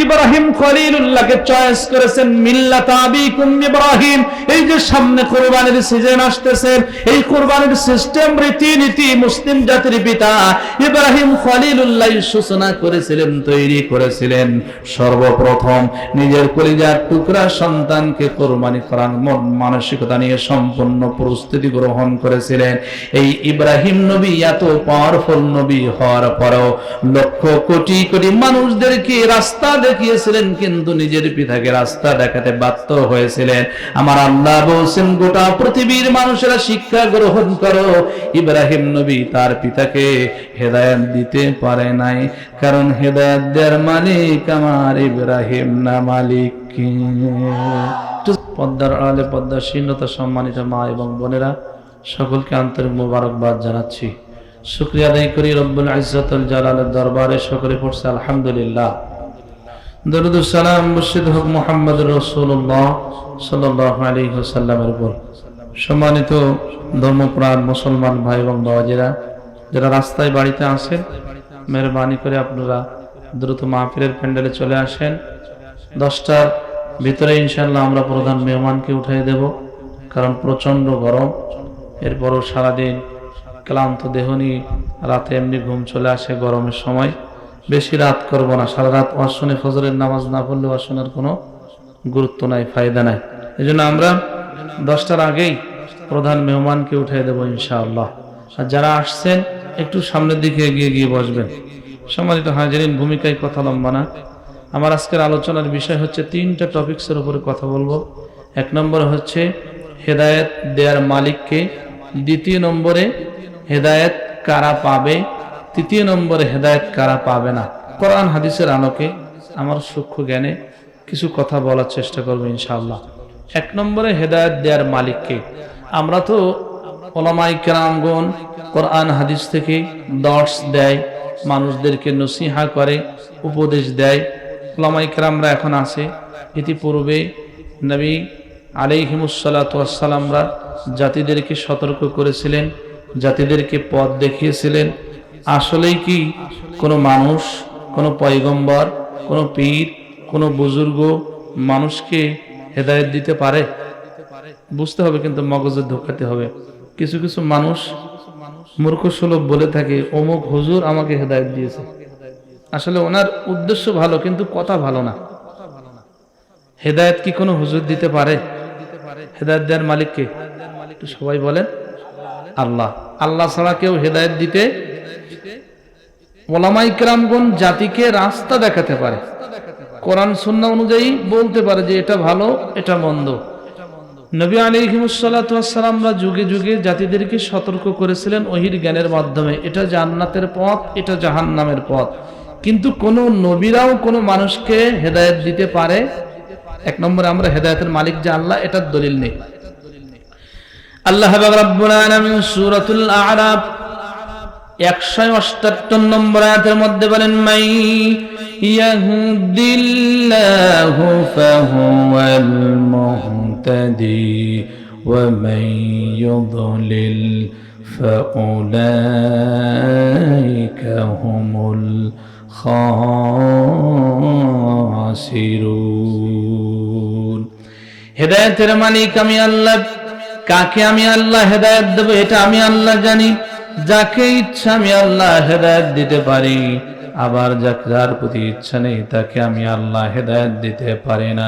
Ibrahim খলিলুল্লাহকে choice করেছেন মিল্লাত আবিকুম ইব্রাহিম। এই যে সামনে কুরবানির সিজন আসতেছে, এই কুরবানির সিস্টেম রীতিনীতি মুসলিম জাতির পিতা ইব্রাহিম খলিলুল্লাহ সূচনা করেছিলেন, তৈরি করেছিলেন। সর্বপ্রথম নিজের কলিজার টুকরা সন্তানকে কুরবানি করার মন মানসিকতা নিয়ে সম্পূর্ণ প্রস্তুতি গ্রহণ করেছিলেন। এই ইব্রাহিম নবী এত পাওয়ারফুল নবী হওয়ার পরেও লক্ষ কোটি কোটি মানুষদেরকে রাস্তা দেখিয়েছিলেন, কিন্তু নিজের পিতাকে রাস্তা দেখাতে বাধ্য হয়েছিলেন। আমার আল্লাহ বলছেন, গোটা পৃথিবীর মানুষেরা শিক্ষা গ্রহণ করো, ইব্রাহিম নবী তার পিতাকে হেদায়েত দিতে পারে নাই, কারণ হেদায়েত দেওয়ার মালিক আমার ইব্রাহিম না মালিক কে? পদ্মার আড়ালে পদ্মাসীনতা সম্মানিত মা এবং বোনেরা, সকলকে আন্তরিক মোবারকবাদ জানাচ্ছি। শুকরিয়া আদায় করি রব্বুল ইজ্জতুল জালালের দরবারে। সকলে পড়ছে আলহামদুলিল্লাহ। দরুদ ও সালাম মুর্শিদ হক মুহাম্মদুর রাসূলুল্লাহ সাল্লাল্লাহু আলাইহি ওয়াসাল্লামের উপর। সম্মানিত ধর্মপ্রাণ মুসলমান ভাই এবং বাবাজিরা, যারা রাস্তায় বাড়িতে আছেন, মেহরবানি করে আপনারা দ্রুত মাহফিলের প্যান্ডেলে চলে আসেন। 10টার ভিতরে ইনশাআল্লাহ আমরা প্রধান মেহমানকে উঠিয়ে দেব, কারণ প্রচন্ড গরম। এরপরও সারাদিন ক্লান্ত দেহ নিয়ে রাতে এমনি ঘুম চলে আসে গরমের সময়। বেশি রাত করব না, সারা রাত ওয়াজ শুনে ফজরের নামাজ না পড়লে ওয়াজ শোনার কোনো গুরুত্ব নাই, ফায়দা নাই। এই জন্য আমরা 10টার আগেই প্রধান মেহমানকে উঠিয়ে দেবো ইনশাআল্লাহ। আর যারা আসছেন একটু সামনের দিকে এগিয়ে গিয়ে বসবেন। সম্মানিত হাজিরিন, ভূমিকায় কথা লম্বা না। আমার আজকের আলোচনার বিষয় হচ্ছে 3টা টপিকসের উপরে কথা বলবো। 1 নম্বরে হচ্ছে হেদায়েত দেওয়ার মালিককে, 2 নম্বরে হেদায়েত কারা পাবে, 3 নম্বরে হেদায়েত কারা পাবে না। কোরআন হাদিসের আলোকে আমার সূক্ষ্ম জ্ঞানে কিছু কথা বলার চেষ্টা করবো ইনশাআল্লাহ। 1 নম্বরে হেদায়েত দেওয়ার মালিককে। আমরা তো উলামায়ে কেরামগণ কোরআন হাদিস থেকে দর্স দেয়, মানুষদেরকে নসিহা করে, উপদেশ দেয়। উলামায়ে কেরামরা এখন আছে, ইতিপূর্বে নবী আলাইহিমুসসালাতু ওয়াসসালামরা জাতিদেরকে সতর্ক করেছিলেন, জাতিদেরকে পথ দেখিয়েছিলেন। আসলেই কি কোনো মানুষ, কোনো পয়গম্বর, কোনো পীর, কোনো বুজুর্গ মানুষকে হেদায়েত দিতে পারে? বুঝতে হবে, কিন্তু মগজে ঢোকাতে হবে। কিছু কিছু মানুষ মূর্খ সুলভ বলে থাকে, অমুক হুজুর আমাকে হেদায়েত দিয়েছে। আসলে ওনার উদ্দেশ্য ভালো, কিন্তু কথা ভালো না। হেদায়েত কি কোনো হুজুর দিতে পারে? হেদায়েত দেওয়ার মালিককে একটু সবাই বলেন আল্লাহ। আল্লাহ ছাড়া কেউ হেদায়েত দিতে, উলামায়ে কেরামগণ জাতিকে রাস্তা দেখাতে পারে, কোরআন সুন্নাহ অনুযায়ী বলতে পারে যে এটা ভালো, এটা মন্দ। নবী আলাইহিমুসসালাতু ওয়াসসালামরা যুগে যুগে জাতিদেরকে সতর্ক করেছিলেন ওহীর জ্ঞানের মাধ্যমে, এটা জান্নাতের পথ, এটা জাহান্নামের পথ। কিন্তু কোন নবীরাও কোন মানুষকে হেদায়েত দিতে পারে? 1 নম্বরে আমরা হেদায়েতের মালিক যে আল্লাহ, এটার দলিল নেই। আল্লাহ রাব্বুল আলামিন সূরাতুল আ'রাফ 178 নম্বর আয়াতের মধ্যে বলেন, মাই ইয়াহদিল্লাহু ফাহুয়াল মুহতাদি ওয়া মান ইউদ্লিল ফাউলাইকা হুমুল খাসিরুন। হেদায়েতের মালিক আমি আল্লাহ। কাকে আমি আল্লাহ হেদায়েত দেব এটা আমি আল্লাহ জানি। যাকে ইচ্ছা আমি আল্লাহ হেদায়েত দিতে পারি, আবার যার প্রতি ইচ্ছা নেই তাকে আমি আল্লাহ হেদায়েত দিতে পারি না।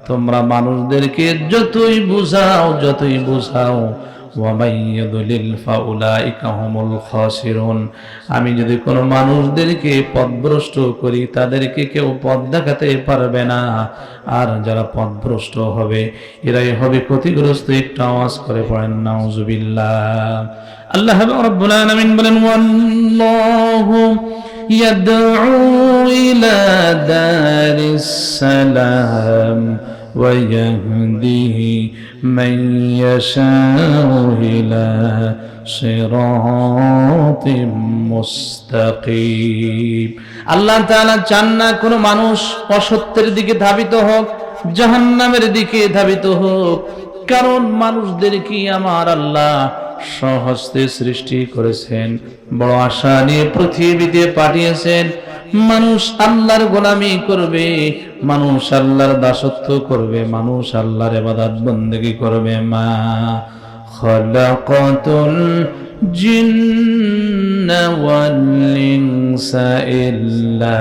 তোমরা মানুষদেরকে যতই বুঝাও ওয়া মান ইউদ্লিল ফাউলাইকা হুমুল খাসিরুন। আমি যদি কোনো মানুষদেরকে পথভ্রষ্ট করি, তাদেরকে কেউ পথ দেখাতে পারবে না। আর যারা পথভ্রষ্ট হবে এরাই হবে ক্ষতিগ্রস্ত। একটু আওয়াজ করে পড়েন নাউজুবিল্লাহ। আল্লাহ রাব্বুল আলামিন বলেন, ওয়াল্লাহু ইয়াদউ ইলা দারিস সালাম ওয়া ইয়াহদি মান ইয়াশাউ ইলা সিরাতিম মুস্তাকিম। আল্লাহ তাআলা চান না কোনো মানুষ অসত্যের দিকে ধাবিত হোক, জাহান্নামের দিকে ধাবিত হোক। কারণ মানুষদেরকে আমার আল্লাহ স্বহস্তে সৃষ্টি করেছেন, বড় আশা নিয়ে পৃথিবীতে পাঠিয়েছেন। মানুষ আল্লাহর গোলামি করবে, মানুষ আল্লাহর দাসত্ব করবে, মানুষ আল্লাহর ইবাদত বন্দেগী করবে। মা খালাকাতুল জিন্না ওয়াল ইনসা ইল্লা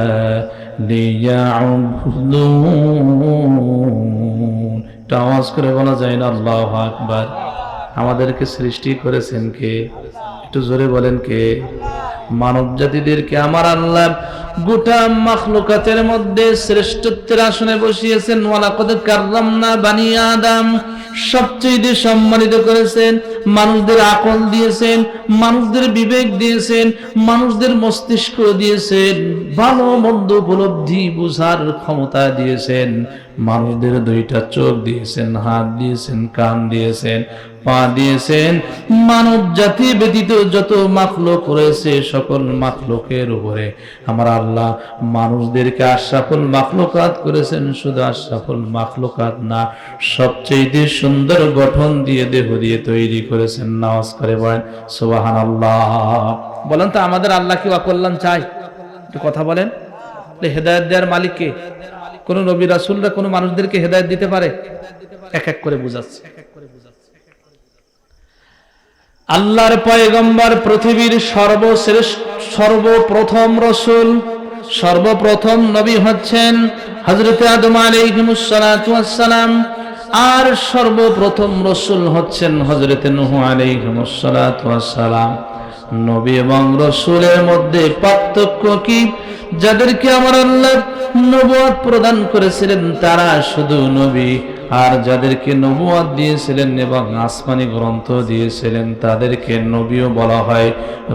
লিয়াবুদুন। আওয়াজ করে বলা যায় না আল্লাহু আকবার? আমাদেরকে সৃষ্টি করেছেন কে? একটু জোরে বলেন কে? মানব জাতিদেরকে আমার আল্লাহ গোটা মাখলুকাতের মধ্যে শ্রেষ্ঠত্বের আসনে বসিয়েছেন। ওয়ালাকাদ কাররামনা বানি আদম, সবচেয়ে সম্মানিত করেছেন। মানুষদের আকল দিয়েছেন, মানুষদের বিবেক দিয়েছেন, মানুষদের মস্তিষ্ক দিয়েছেন, ভালো মন্দ উপলব্ধি বুঝার ক্ষমতা দিয়েছেন, মানুষদের দুইটা চোখ দিয়েছেন, হাত দিয়েছেন, কান দিয়েছেন, পা দিয়েছেন। মানব জাতি ব্যতীত যত মাখলুক রয়েছে সকল মাখলুকের উপরে আমার আল্লাহ মানুষদেরকে আশরাফুল মাখলুকাত করেছেন। শুধু আশরাফুল মাখলুকাত না, সবচেয়ে সুন্দর গঠন দিয়ে দেহ দিয়ে তৈরি করেছেন। নামাজ করে বলেন সুবহানাল্লাহ। বলেন তো আমাদের আল্লাহ কি অকল্যাণ চাই? একটু কথা বলেন। হেদায়েত দেওয়ার মালিক কে? কোন নবী রাসূলরা কোন মানুষদেরকে হেদায়েত দিতে পারে? এক এক করে বুঝাচ্ছে। আল্লাহর পয়গম্বর পৃথিবীর সর্বপ্রথম রাসূল, সর্বপ্রথম নবী হচ্ছেন হযরত আদম আলাইহিস সালাতু ওয়াস সালাম, আর সর্বপ্রথম রাসূল হচ্ছেন হযরত নূহ আলাইহিস সালাতু ওয়াস সালাম। নবী এবং রাসূলের মধ্যে পার্থক্য কি? যাদেরকে আমার আল্লাহ নবুয়ত প্রদান করেছিলেন তারা শুধু নবী, আর যাদেরকে নবুয়ত দিয়েছিলেন এবং আসমানি গ্রন্থ দিয়েছিলেন তাদেরকে নবীও বলা হয়,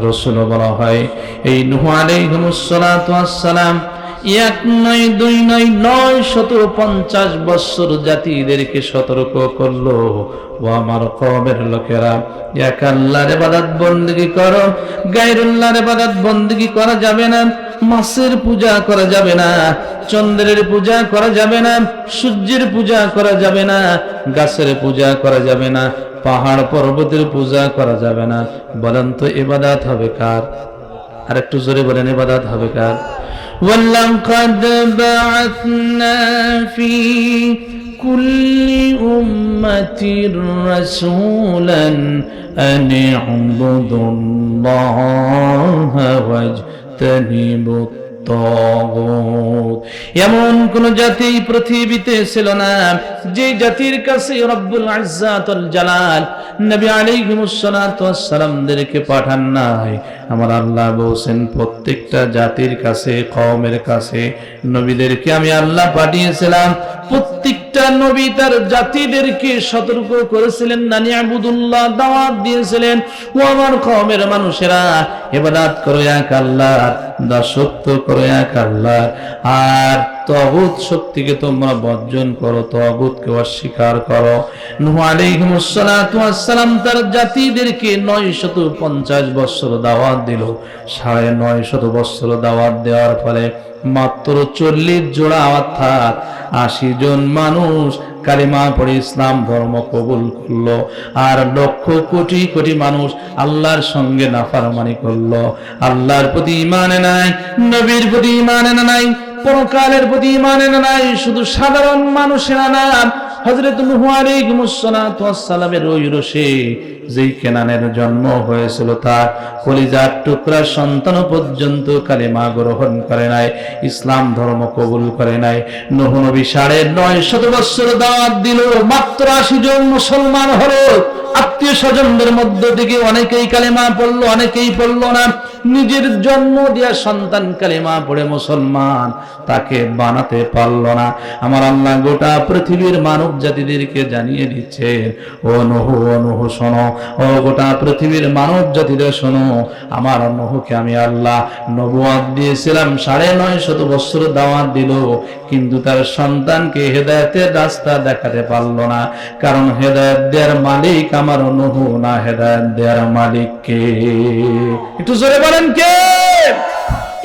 রাসূলও বলা হয়। এই নূহ আলাইহিস সালাতু ওয়াস সালাম এক নয় দুই নয় 950 বছর জাতিদেরকে সতর্ক করলো, ও আমার কওমের লোকেরা, এক আল্লাহর ইবাদত বন্দেগী করো, গায়রুল্লাহর ইবাদত বন্দেগী করা যাবে না, মাছের পূজা করা যাবে না, চন্দ্রের পূজা করা যাবে না, সূর্যের পূজা করা যাবে না, গাছের পূজা করা যাবে না, পাহাড় পর্বতের পূজা করা যাবে না। বলেন তো ইবাদত হবে কার? আর একটু জোরে বলেন ইবাদত হবে কার? وَلَقَدْ بَعَثْنَا فِي كُلِّ أُمَّةٍ رَسُولًا أَنِ اعْبُدُوا اللَّهَ وَاجْتَنِبُوا الطَّاغُوتَ। এমন কোন জাতি পৃথিবীতে ছিল না যে জাতির কাছে রব্বুল ইজ্জাত ওয়াল জালাল নবী আলাইহিস সালাতু ওয়াস সালামদেরকে পাঠান নাই। আমার আল্লাহ বলেন প্রত্যেকটা জাতির কাছে, কওমের কাছে নবীদেরকে আমি আল্লাহ পাঠিয়েছিলাম। প্রত্যেকটা নবী তার জাতিদেরকে সতর্ক করেছিলেন, নানি আবুদুল্লাহ দাওয়াত দিয়েছিলেন, ও আমার কওমের মানুষেরা ইবাদত করো এক আল্লাহর, দাসত্ব করো এক আল্লাহর, আর তাগুত শক্তিকে তোমরা বর্জন করো, তাগুতকে অস্বীকার করো। নূহ আলাইহিস সালাতু ওয়াস সালাম তার জাতিদেরকে 950 বছর দাওয়াত দিল। 950 বছর দাওয়াত দেওয়ার ফলে মাত্র 40 জোড়া অর্থাৎ 80 জন মানুষ কালিমা পড়ে ইসলাম ধর্ম কবুল করলো, আর লক্ষ কোটি কোটি মানুষ আল্লাহর সঙ্গে নাফরমানি করলো, আল্লাহর প্রতি ঈমান আনে নাই, নবীর প্রতি ঈমান আনে নাই, পরকালের প্রতি ঈমান আনে নাই। শুধু সাধারণ মানুষেরা না, হযরত নূহ আলাইহিস সালাতু ওয়াস সালামের ওই রশে যেই কেনানের জন্ম হয়েছিল তার কলিজার টুকরা সন্তান পর্যন্ত কালিমা গ্রহণ করে নাই, ইসলাম ধর্ম কবুল করে নাই। নূহ নবী 950 বছর দাওয়াত দিল, মাত্র 80 জন মুসলমান হলো। আত্মীয় স্বজনদের মধ্য থেকে অনেকেই কালিমা পড়লো, অনেকেই পড়লো না। নিজের জন্ম দেয়া সন্তান কালিমা পড়ে মুসলমান, তাকে বানাতে পারলো না। আমার আল্লাহ গোটা পৃথিবীর মানব জাতিদেরকে জানিয়ে দিচ্ছে, ও নূহ শোনো, ও গোটা পৃথিবীর মানব জাতিদের শোনো, আমার নূহকে আমি আল্লাহ নবুয়ত দিয়েছিলাম, 950 বছর দাওয়াত দিল, কিন্তু তার সন্তানকে হেদায়েতের রাস্তা দেখাতে পারলো না। কারণ হেদায়েত দেওয়ার মালিক আমার নূহ না, হেদায়েত দেওয়ার মালিক কে? একটু জোরে বলেন কে?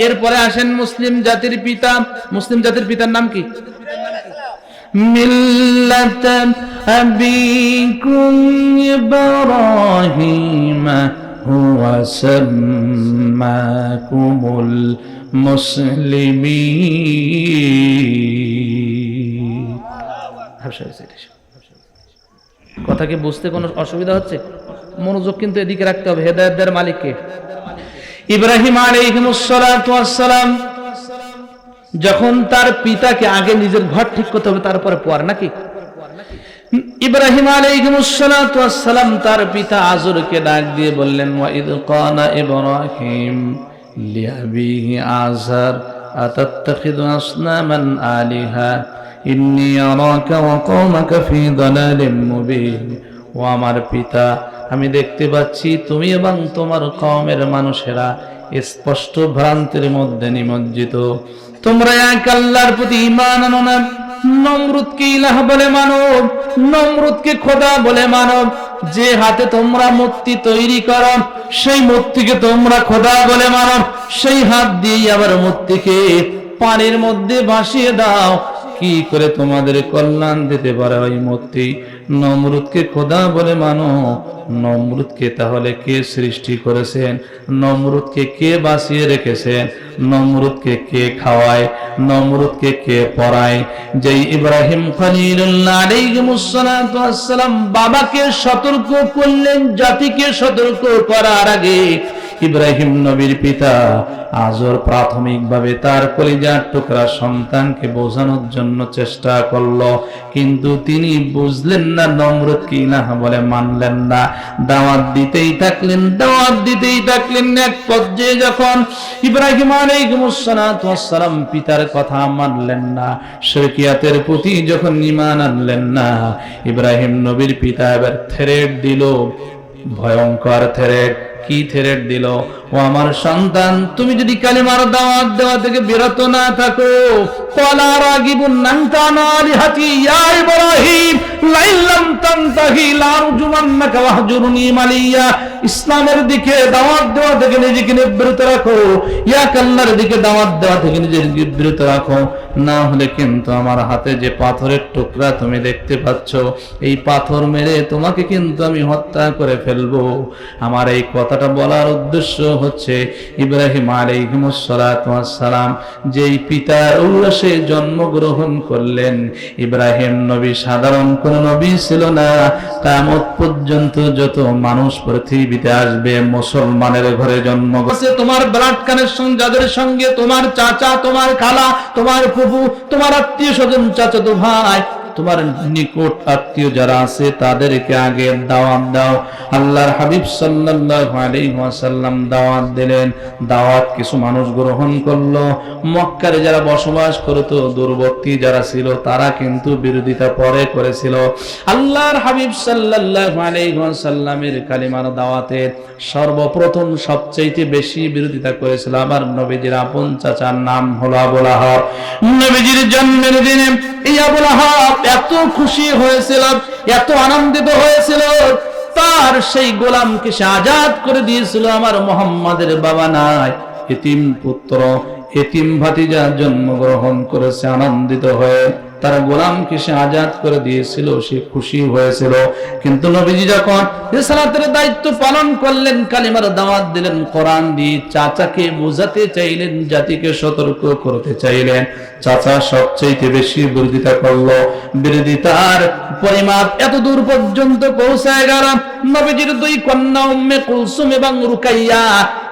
এরপরে আসেন মুসলিম জাতির পিতা। মুসলিম জাতির পিতার নাম কি? মিল্লাত আবিকুম ইব্রাহিম হুয়া সাম্মাকুমুল মুসলিমিন। কথা কি বুঝতে কোনো অসুবিধা হচ্ছে? মনোযোগ কিন্তু এদিকে রাখতে হবে। হেদায়েতের মালিককে ইব্রাহিম আলাইহিস সালাতু ওয়াস সালাম যখন তার পিতাকে আগে নিজের ঘর ঠিক করতে হবে, তারপরে পর, নাকি? ইব্রাহিম আলাইহিস সালাতু ওয়াস সালাম তার পিতা আজরকে ডাক দিয়ে বললেন, ওয়া ইদ ক্বালা ইব্রাহিম লিআবিহি আযর আতাত্তাখিযু আসনামান আলিহা ইন্নী আরাকা ওয়া কওমাকা ফি দালালিম মুবিন। ও আমার পিতা, আমি দেখতে পাচ্ছি তুমি এবং তোমার কওমের মানুষেরা স্পষ্ট ভ্রান্তির মধ্যে নিমজ্জিত। তোমরা এক আল্লাহর প্রতি ঈমান আনো না, নমরুদকে ইলাহ বলে মানব, নমরুদকে খোদা বলে মানব। যে হাতে তোমরা মূর্তি তৈরি করো সেই মূর্তিকে তোমরা খোদা বলে মানব। সেই হাত দিয়ে আবার মূর্তিকে পানির মধ্যে ভাসিয়ে দাও। কি করে তোমাদের কল্যাণ দিতে পারে ওই মূর্তি? নমরুদকে খোদা বলে মানো। নমরুদকে তাহলে কে সৃষ্টি করেছেন? নমরুদকে কে বাঁচিয়ে রেখেছেন? নমরুদকে কে খাওয়ায়? নমরুদকে কে পড়ায়? যেই ইব্রাহিম খলিলুল্লাহ আলাইহিস সালাতু ওয়াস সালাম বাবাকে সতর্ক করলেন, জাতিকে সতর্ক করার আগে ইব্রাহিম নবীর পিতা আজর প্রাথমিকভাবে তার কলিজার টুকরা সন্তানকে বোঝানোর জন্য চেষ্টা করলো, কিন্তু তিনি বুঝলেন না, নমরুদকে ইলাহ বলে মানলেন না। দাওয়াত দিতেই থাকলেন, দাওয়াত দিতেই থাকলেন। এক পর্যায়ে যখন ইব্রাহিম আলাইহিস সালাতু ওয়াস সালাম পিতার কথা মানলেন না, শিরকিয়াতের প্রতি যখন ঈমান আনলেন না, ইব্রাহিম নবীর পিতা এবার থ্রেট দিল, ভয়ঙ্কর থ্রেট। কি থ্রেট দিল? ও আমার সন্তান, তুমি যদি কালিমার দাওয়াত দেওয়া থেকে বিরত না থাকো, ক্বালা রাগিবুন আনতা আন আলিহাতি ইয়া ইব্রাহিম লাইল্লাম তানতাহি লারজুমান্নাকা ওয়াহজুরনি মালিয়া। ইসলামের দিকে দাওয়াত দেওয়া থেকে নিজেকে নিবৃত্ত রাখো, এক আল্লাহর দিকে দাওয়াত দেওয়া থেকে নিজেকে নিবৃত্ত রাখো, না হলে কিন্তু আমার হাতে যে পাথরের টুকরা তুমি দেখতে পাচ্ছ, এই পাথর মেরে তোমাকে কিন্তু আমি হত্যা করে ফেলবো। আমার এই কথাটা বলার উদ্দেশ্য হচ্ছে, ইব্রাহিম আলাইহিস সালাতু ওয়াস সালাম যেই পিতার উল্লাসে জন্মগ্রহণ করলেন, ইব্রাহিম নবী সাধারণ কোন নবী ছিল না। কিয়ামত পর্যন্ত যত মানুষ পৃথিবীতে আসবে মুসলমানের ঘরে জন্মগ্রহণ। তোমার ব্লাড কানেকশন যাদের সঙ্গে, তোমার চাচা, তোমার খালা, তোমার ফুফু, তোমার আত্মীয় স্বজন, চাচাতো ভাই, তোমার নিকট আত্মীয় যারা আছে তাদেরকে আগে দাওয়াত দাও। আল্লাহর হাবিব সাল্লাল্লাহু আলাইহি ওয়াসাল্লাম দাওয়াত দিলেন, দাওয়াত কিছু মানুষ গ্রহণ করলো। মক্কার যারা বসবাস করত, দূরবর্তী যারা ছিল, তারা কিন্তু বিরোধিতা পরে করেছিল। আল্লাহর হাবিব সাল্লাল্লাহু আলাইহি ওয়াসাল্লামের কালিমার দাওয়াতে সর্বপ্রথম সবচেয়ে বেশি বিরোধিতা করেছিল আমার নবীজির আপন চাচার নাম হলো আবু লাহাব। নবীজির জন্মের দিনে এই আবু লাহাব এত খুশি হয়েছিল, এত আনন্দিত হয়েছিল, তার সেই গোলামকে সে আজাদ করে দিয়েছিল। আমার মুহাম্মাদের বাবা নাই, এতিম পুত্র, এতিম ভাতিজা জন্মগ্রহণ করেছে। আনন্দিত হয়ে তার গোলামকে সে আজাদ করে দিয়েছিল, সে খুশি হয়েছিল। কিন্তু নবীজি যখন রিসালাতের দায়িত্ব পালন করলেন, কালিমার দাওয়াত দিলেন, কোরআন দিয়ে চাচাকে বোঝাতে চাইলেন, জাতিকে সতর্ক করতে চাইলেন, চাচা সবচেয়ে বেশি বিরোধিতা করলো। বিরোধিতার পরিমাপ এত দূর পর্যন্ত পৌঁছায় গেল, নবীজির দুই কন্যা উম্মে কুলসুম এবং রুকাইয়া,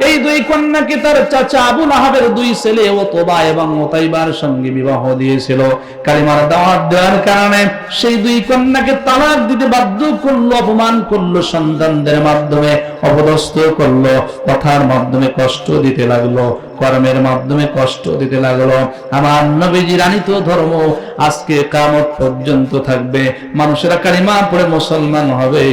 এই দুই কন্যাকে তার চাচা আবু লাহাবের দুই ছেলে ওতবা এবং ওতাইবার সঙ্গে বিবাহ দিয়েছিল। কালিমার দাওয়াত দেওয়ার কারণে সেই দুই কন্যাকে তালাক দিতে বাধ্য করলো, অপমান করলো, সন্তানদের মাধ্যমে অপদস্থ করলো, কথার মাধ্যমে কষ্ট দিতে লাগলো, কর্মের মাধ্যমে কষ্ট দিতে লাগলো। আমার নবীজির আনিত ধর্ম আজকে কিয়ামত পর্যন্ত থাকবে। মানুষেরা কালিমা পড়ে মুসলমান হবে,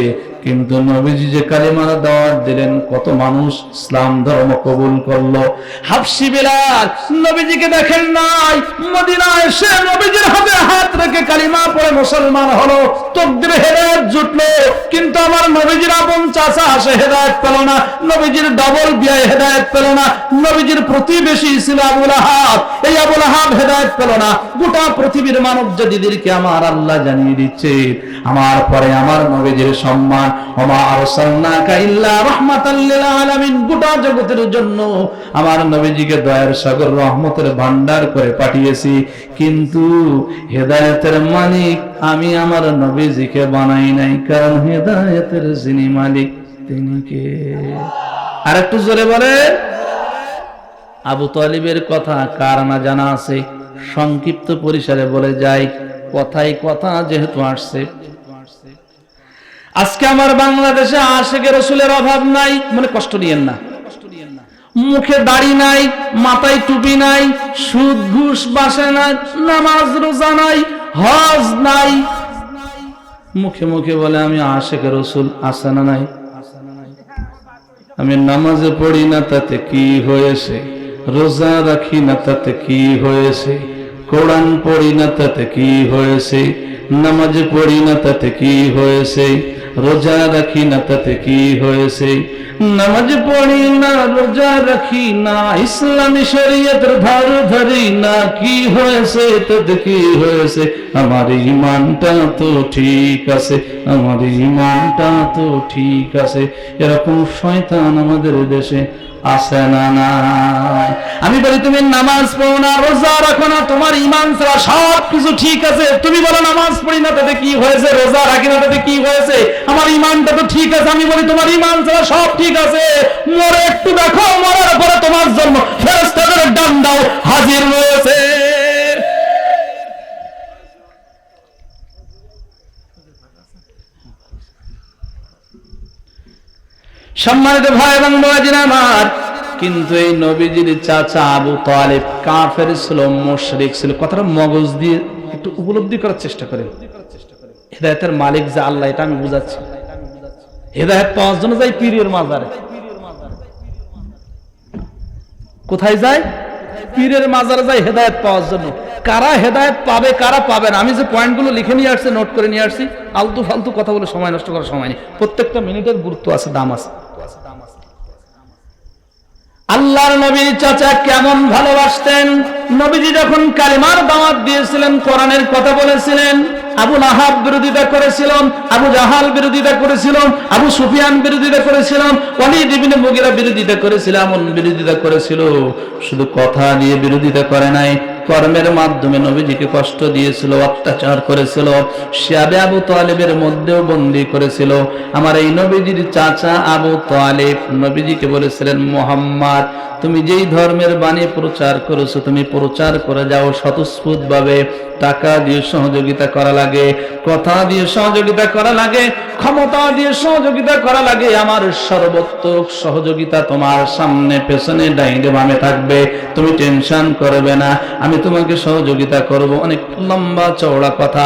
কিন্তু নবীজি যে কালিমার দাওয়াত দিলেন, কত মানুষ ইসলাম ধর্ম কবুল করলো। হাবশী বিলাল নবীজিকে দেখেন নাই, মদিনায় এসে নবীজির হাতে হাত রেখে কালিমা পড়ে মুসলমান হলো, তকদিরে হেদায়েত জুটলো, কিন্তু আমার নবীজির আপন চাচা সে হেদায়েত পেল না, নবীজির ডবল বিয়ে হেদায়েত পেল না, নবীজির প্রতিবেশী ছিল আবু লাহাব, এই আবু লাহাব হেদায়েত পেল না। গোটা পৃথিবীর মানব জাতিদেরকে আমার আল্লাহ জানিয়ে দিচ্ছে আমার পরে আমার নবীজির সম্মান, ওমা আরসালনাকা ইল্লা রাহমাতাল লিল আলামিন, গোটা জগতের জন্য আমার নবীজিকে দয়ার সাগর রহমতের ভান্ডার করে পাঠিয়েছি। কিন্তু হেদায়েতের মালিক আমি আমার নবীজিকে বানাই নাই, কারণ হেদায়েতের যিনি মালিক তিনি কে? আর একটু জোরে বলে। আবু তালিবের কথা কার না জানা আছে? সংক্ষিপ্ত পরিসরে বলে যাই, কথাই কথা যেহেতু আসছে। আজকে আমার বাংলাদেশে আশিকে রাসূলের অভাব নাই, মানে কষ্ট নিয়েন না, মুখে দাড়ি নাই, মাথায় টুপি নাই, সুদ ঘুষ বাসে না, নামাজ রোজা নাই, হজ নাই, মুখে মুখে বলে আমি আশিকে রাসূল, আছে না নাই? আমি নামাজে পড়ি না তাতে কি হয়েছে, রোজা রাখি না তাতে কি হয়েছে, কোরআন পড়ি না তাতে কি হয়েছে, নামাজ পড়ি না তাতে কি হয়েছে, রোজা রাখি না তাতে কি হয়েছে, নামাজ পড়ি না রোজা রাখি না ইসলামী শরীয়তের ধার ধরি না, কি হয়েছে তাতে কি হয়েছে, আমার ঈমানটা তো ঠিক আছে, আমার ঈমানটা তো ঠিক আছে। এরকম শয়তান আমাদের দেশে আছে না নাই? আমি বলি তুমি নামাজ পড়ো না, রোজা রাখো না, তোমার ঈমান ছাড়া সব কিছু ঠিক আছে। তুমি বলো নামাজ পড়ি না তাতে কি হয়েছে, রোজা রাখি না তাতে কি হয়েছে, আমার ঈমানটা তো ঠিক আছে। আমি বলি তোমার ঈমান ছাড়া সব ঠিক আছে, মরে একটু দেখো, মরার পরে তোমার জন্য ফেরেশতাদের ডান্ডাও হাজির রয়েছে। সম্মানিত ভাই এবং বোনেরা আমার, কিন্তু এই নবীজির চাচা আবু তালিব কাফের ছিল, মুশরিক ছিল। কথাটা মগজ দিয়ে একটু উপলব্ধি করার চেষ্টা করেন। হেদায়েতের মালিক যে আল্লাহ, এটা আমি বুঝাচ্ছি। হেদায়েত পাওয়ার জন্য যাই পীরের মাজারে। কোথায় যায়? পীরের মাজারে যায় হেদায়েত পাওয়ার জন্য। কারা হেদায়েত পাবে কারা পাবে না, আমি যে পয়েন্টগুলো লিখে নিয়ে আসছি, নোট করে নিয়ে আসছি, আলতু ফালতু কথা বলে সময় নষ্ট করার সময় নেই। প্রত্যেকটা মিনিটের গুরুত্ব আছে, দাম আছে। আল্লাহর নবীর চাচা কেমন ভালোবাসতেন। নবীজি যখন কালিমার দাওয়াত দিয়েছিলেন, কোরআনের কথা বলেছিলেন, আবু লাহাব বিরোধিতা করেছিল, আবু জাহাল বিরোধিতা করেছিল, আবু সুফিয়ান বিরোধিতা করেছিল, ওয়ালিদ ইবনে মুগিরা বিরোধিতা করেছিল, এমন বিরোধিতা করেছিল। শুধু কথা দিয়ে বিরোধিতা করে নাই, কর্মের মাধ্যমে নবীজিকে কষ্ট দিয়েছিল, অত্যাচার করেছিল, শিয়াবে আবু তালিবের মধ্যেও বন্দী করেছিল। আমার এই নবীজির চাচা আবু তালিব নবীজিকে বলেছিলেন, মুহাম্মদ তুমি যেই ধর্মের বাণী প্রচার করেছো, তুমি প্রচার করে যাও স্বতঃস্ফূর্ত ভাবে। টাকা দিয়ে সহযোগিতা করা লাগে, কথা দিয়ে সহযোগিতা করা লাগে, ক্ষমতা দিয়ে সহযোগিতা করা লাগে। আমার সর্বোত্তম সহযোগিতা তোমার সামনে পেছনে ডাইনে বামে থাকবে, তুমি টেনশন করবে না, আমি তোমাকে সহযোগিতা করব। অনেক লম্বা চওড়া কথা।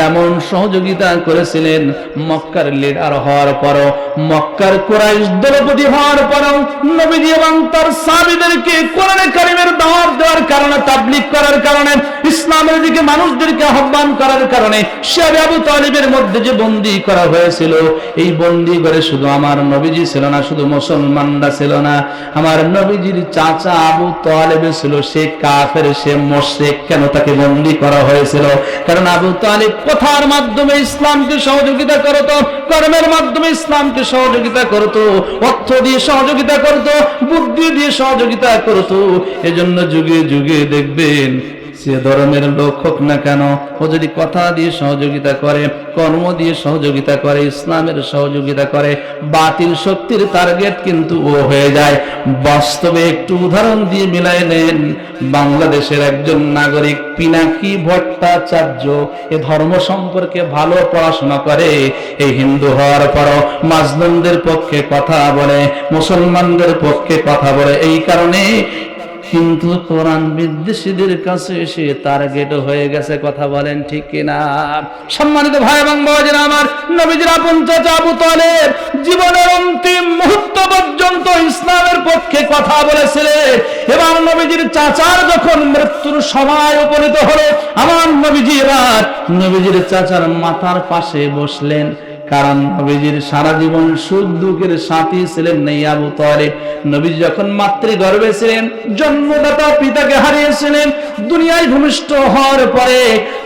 এমন সহযোগিতা করেছিলেন মক্কার লিডার হওয়ার পরও, মক্কার কুরাইশ দলপতি হওয়ার পরও নবীজি এবং তার সাহাবীদেরকে কোরআনে কারিমের দাওয়াত দেওয়ার কারণে, তাবলীগ করার কারণে, ইসলামের দিকে মানুষদেরকে আহ্বান করার কারণে শিয়াবে আবু তালিবের মধ্যে যে বন্দী করা হয়েছিল, এই বন্দী করে শুধু আমার নবীজি ছিল না, শুধু মুসলমানরা ছিল না, আমার নবীজির চাচা আবু তালিব ছিল সে কাফের, সে মুশরিক। কেন তাকে বন্দী করা হয়েছিল? কারণ আবু তালিব কথার মাধ্যমে ইসলামকে সহযোগিতা করত, কর্মের মাধ্যমে ইসলামকে সহযোগিতা করত, অর্থ দিয়ে সহযোগিতা করত, বুদ্ধি দিয়ে সহযোগিতা করত। এজন্য যুগে যুগে দেখবেন সে ধর্মের লোক হোক না কেন, ও যদি কথা দিয়ে সহযোগিতা করে, কর্ম দিয়ে সহযোগিতা করে, ইসলামের সহযোগিতা করে, বাতিল শক্তির টার্গেট কিন্তু ও হয়ে যায়। বাস্তবে একটু উদাহরণ দিয়ে মিলাই নেন। বাংলাদেশের একজন নাগরিক পিনাকি ভট্টাচার্য এ ধর্ম সম্পর্কে ভালো পড়াশোনা করে, এই হিন্দু হওয়ার পরও মাজলুমদের পক্ষে কথা বলে, মুসলমানদের পক্ষে কথা বলে। এই কারণে কিন্তু কোরআন বিদ্বেষীদের কাছে সে টার্গেট হয়ে গেছে। কথা বলেন ঠিক কিনা? সম্মানিত ভাই এবং বোনেরা আমার, নবীজির আপন চাচা আবু তালিব জীবনের অন্তিম মুহূর্ত পর্যন্ত ইসলামের পক্ষে কথা বলেছিলেন। এবং নবীজির চাচার যখন মৃত্যুর সময় উপনীত হলো, আমার নবীজির চাচার মাথার পাশে বসলেন, কারণ নবীজির সারা জীবন সুখ দুঃখের সাথী ছিলেন নাই আবু তালেব। নবী যখন মাতৃগর্ভে ছিলেন, জন্মদাতা পিতাকে হারিয়েছিলেন, দুনিয়ায় ভূমিষ্ঠ হওয়ার পরে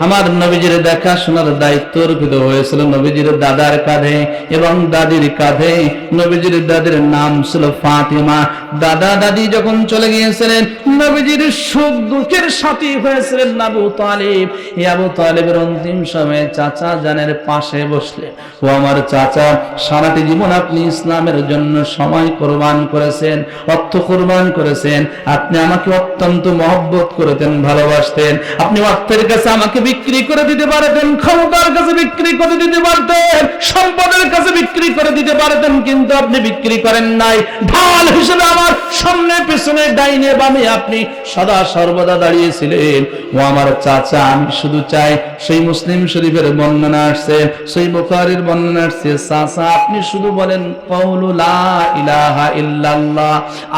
আমার নবীজির দেখাশোনার দায়িত্ব অর্পিত হয়েছিল নবীজির দাদার কাঁধে এবং দাদির কাঁধে। নবীজির দাদির নাম ছিল ফাতিমা। দাদা দাদি যখন চলে গিয়েছিলেন, নবীজির সুখ দুঃখের সাথী হয়েছিলেন আবু তালেব। এই আবু তালেবের অন্তিম সময়ে চাচা জানের পাশে বসলে, ও আমার চাচা, সারাটি জীবন আপনি ইসলামের জন্য সময় কোরবান করেছেন, অর্থ কোরবান করেছেন, আপনি আমাকে অত্যন্ত মহব্বত করতেন, ভালোবাসতেন। আপনি অর্থের কাছে আমাকে বিক্রি করে দিতে পারতেন, ক্ষমতার কাছে বিক্রি করে দিতে পারতেন, সম্পদের কাছে বিক্রি করে দিতে পারতেন, কিন্তু আপনি বিক্রি করেন নাই। ঢাল হিসেবে আমার সামনে পেছনে ডাইনে বামে আপনি সদা সর্বদা দাঁড়িয়েছিলেন। ও আমার চাচা, আমি শুধু চাই, সেই মুসলিম শরীফের বর্ণনা আসছে, সেই বুখারীর বর্ণনা আসছে, চাচা আপনি শুধু বলেন কওলু লা ইলাহা ইল্লাল্লাহ,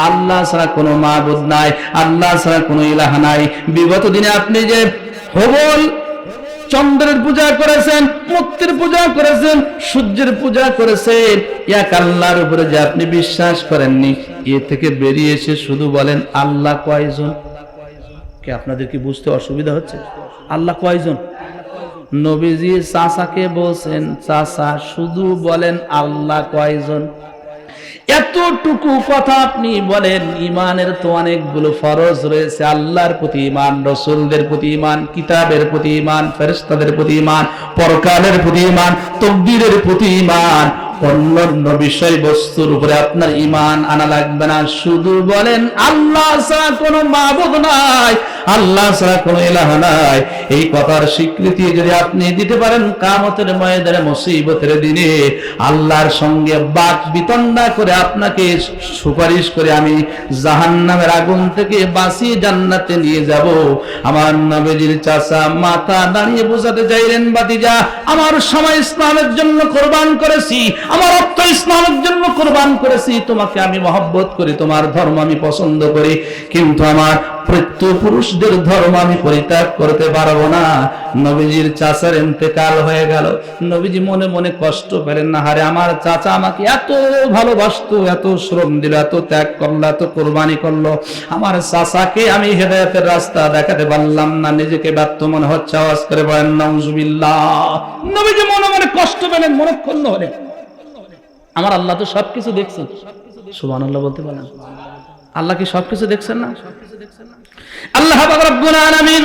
আল্লাহ ছাড়া কোনো মাবুদ নাই, আল্লাহ ছাড়া কোনো ইলাহা নাই। বিগত দিনে আপনি যে হবল চন্দ্রের পূজা করেছেন, মূর্তির পূজা করেছেন, সূর্যের পূজা করেছেন, এক আল্লাহর উপরে যে আপনি বিশ্বাস করেননি, এ থেকে বেরিয়ে এসে শুধু বলেন আল্লাহ কয়জন? কি আপনাদের কি বুঝতে অসুবিধা হচ্ছে? আল্লাহ কয়জন? নবীজি চাচাকে বলছেন, চাচা শুধু বলেন আল্লাহ কয়জন? এতটুকু কথা আপনি বলেন। ইমানের তো অনেকগুলো ফরজ রয়েছে, আল্লাহর প্রতি ইমান, রাসূলদের প্রতি ইমান, কিতাবের প্রতি ইমান, ফেরেশতাদের প্রতি ইমান, পরকালের প্রতি ইমান, তাকদীরের প্রতি ইমান। অন্যান্য বিষয়বস্তুর উপরে আপনার ইমান আনা লাগবে না, শুধু বলেন আল্লাহ ছাড়া কোনো মাবুদ নাই, আল্লাহ ছাড়া কোনো ইলাহা নাই। এই কথার স্বীকৃতি যদি আপনি দিতে পারেন, কিয়ামতের ময়দানে মুসিবতের দিনে আল্লাহর সঙ্গে বাক বিতণ্ডা করে আপনাকে সুপারিশ করে আমি জাহান্নামের আগুন থেকে বাঁচিয়ে জান্নাতে নিয়ে যাব। আমার নবীজির চাচা মাথা দাঁড়িয়ে বোঝাতে চাইলেন, ভাতিজা, আমার সময় ইসলামের জন্য কোরবান করেছি, আমার অর্থ ইসলামের জন্য কোরবান করেছি, তোমাকে আমি মহব্বত করি, তোমার ধর্ম আমি পছন্দ করি, কিন্তু আমার পুরুষদের ধর্ম আমি পরিত্যাগ করতে পারবো না। নবীজির চাচার ইন্তেকাল হয়ে গেল। নবীজি মনে মনে কষ্ট পেলেন না, হারে আমার চাচা আমাকে এত ভালোবাসতো, এত শ্রম দিল, এত ত্যাগ করলো, এত কোরবানি করলো, আমার চাচাকে আমি হেদায়েতের রাস্তা দেখাতে পারলাম না, নিজেকে ব্যর্থ মনে হচ্ছে। আওয়াজ করে বলেন নাউজুবিল্লাহ। নবীজি মনে মনে কষ্ট পেলেন, মনে ক্ষুণ্ণ হলেন। আমার আল্লাহ তো সবকিছু দেখছেন, সুবহানাল্লাহ বলতে পারেন? আল্লাহ কি সবকিছু দেখছেন না? আল্লাহ পাক রব্বুল আলামিন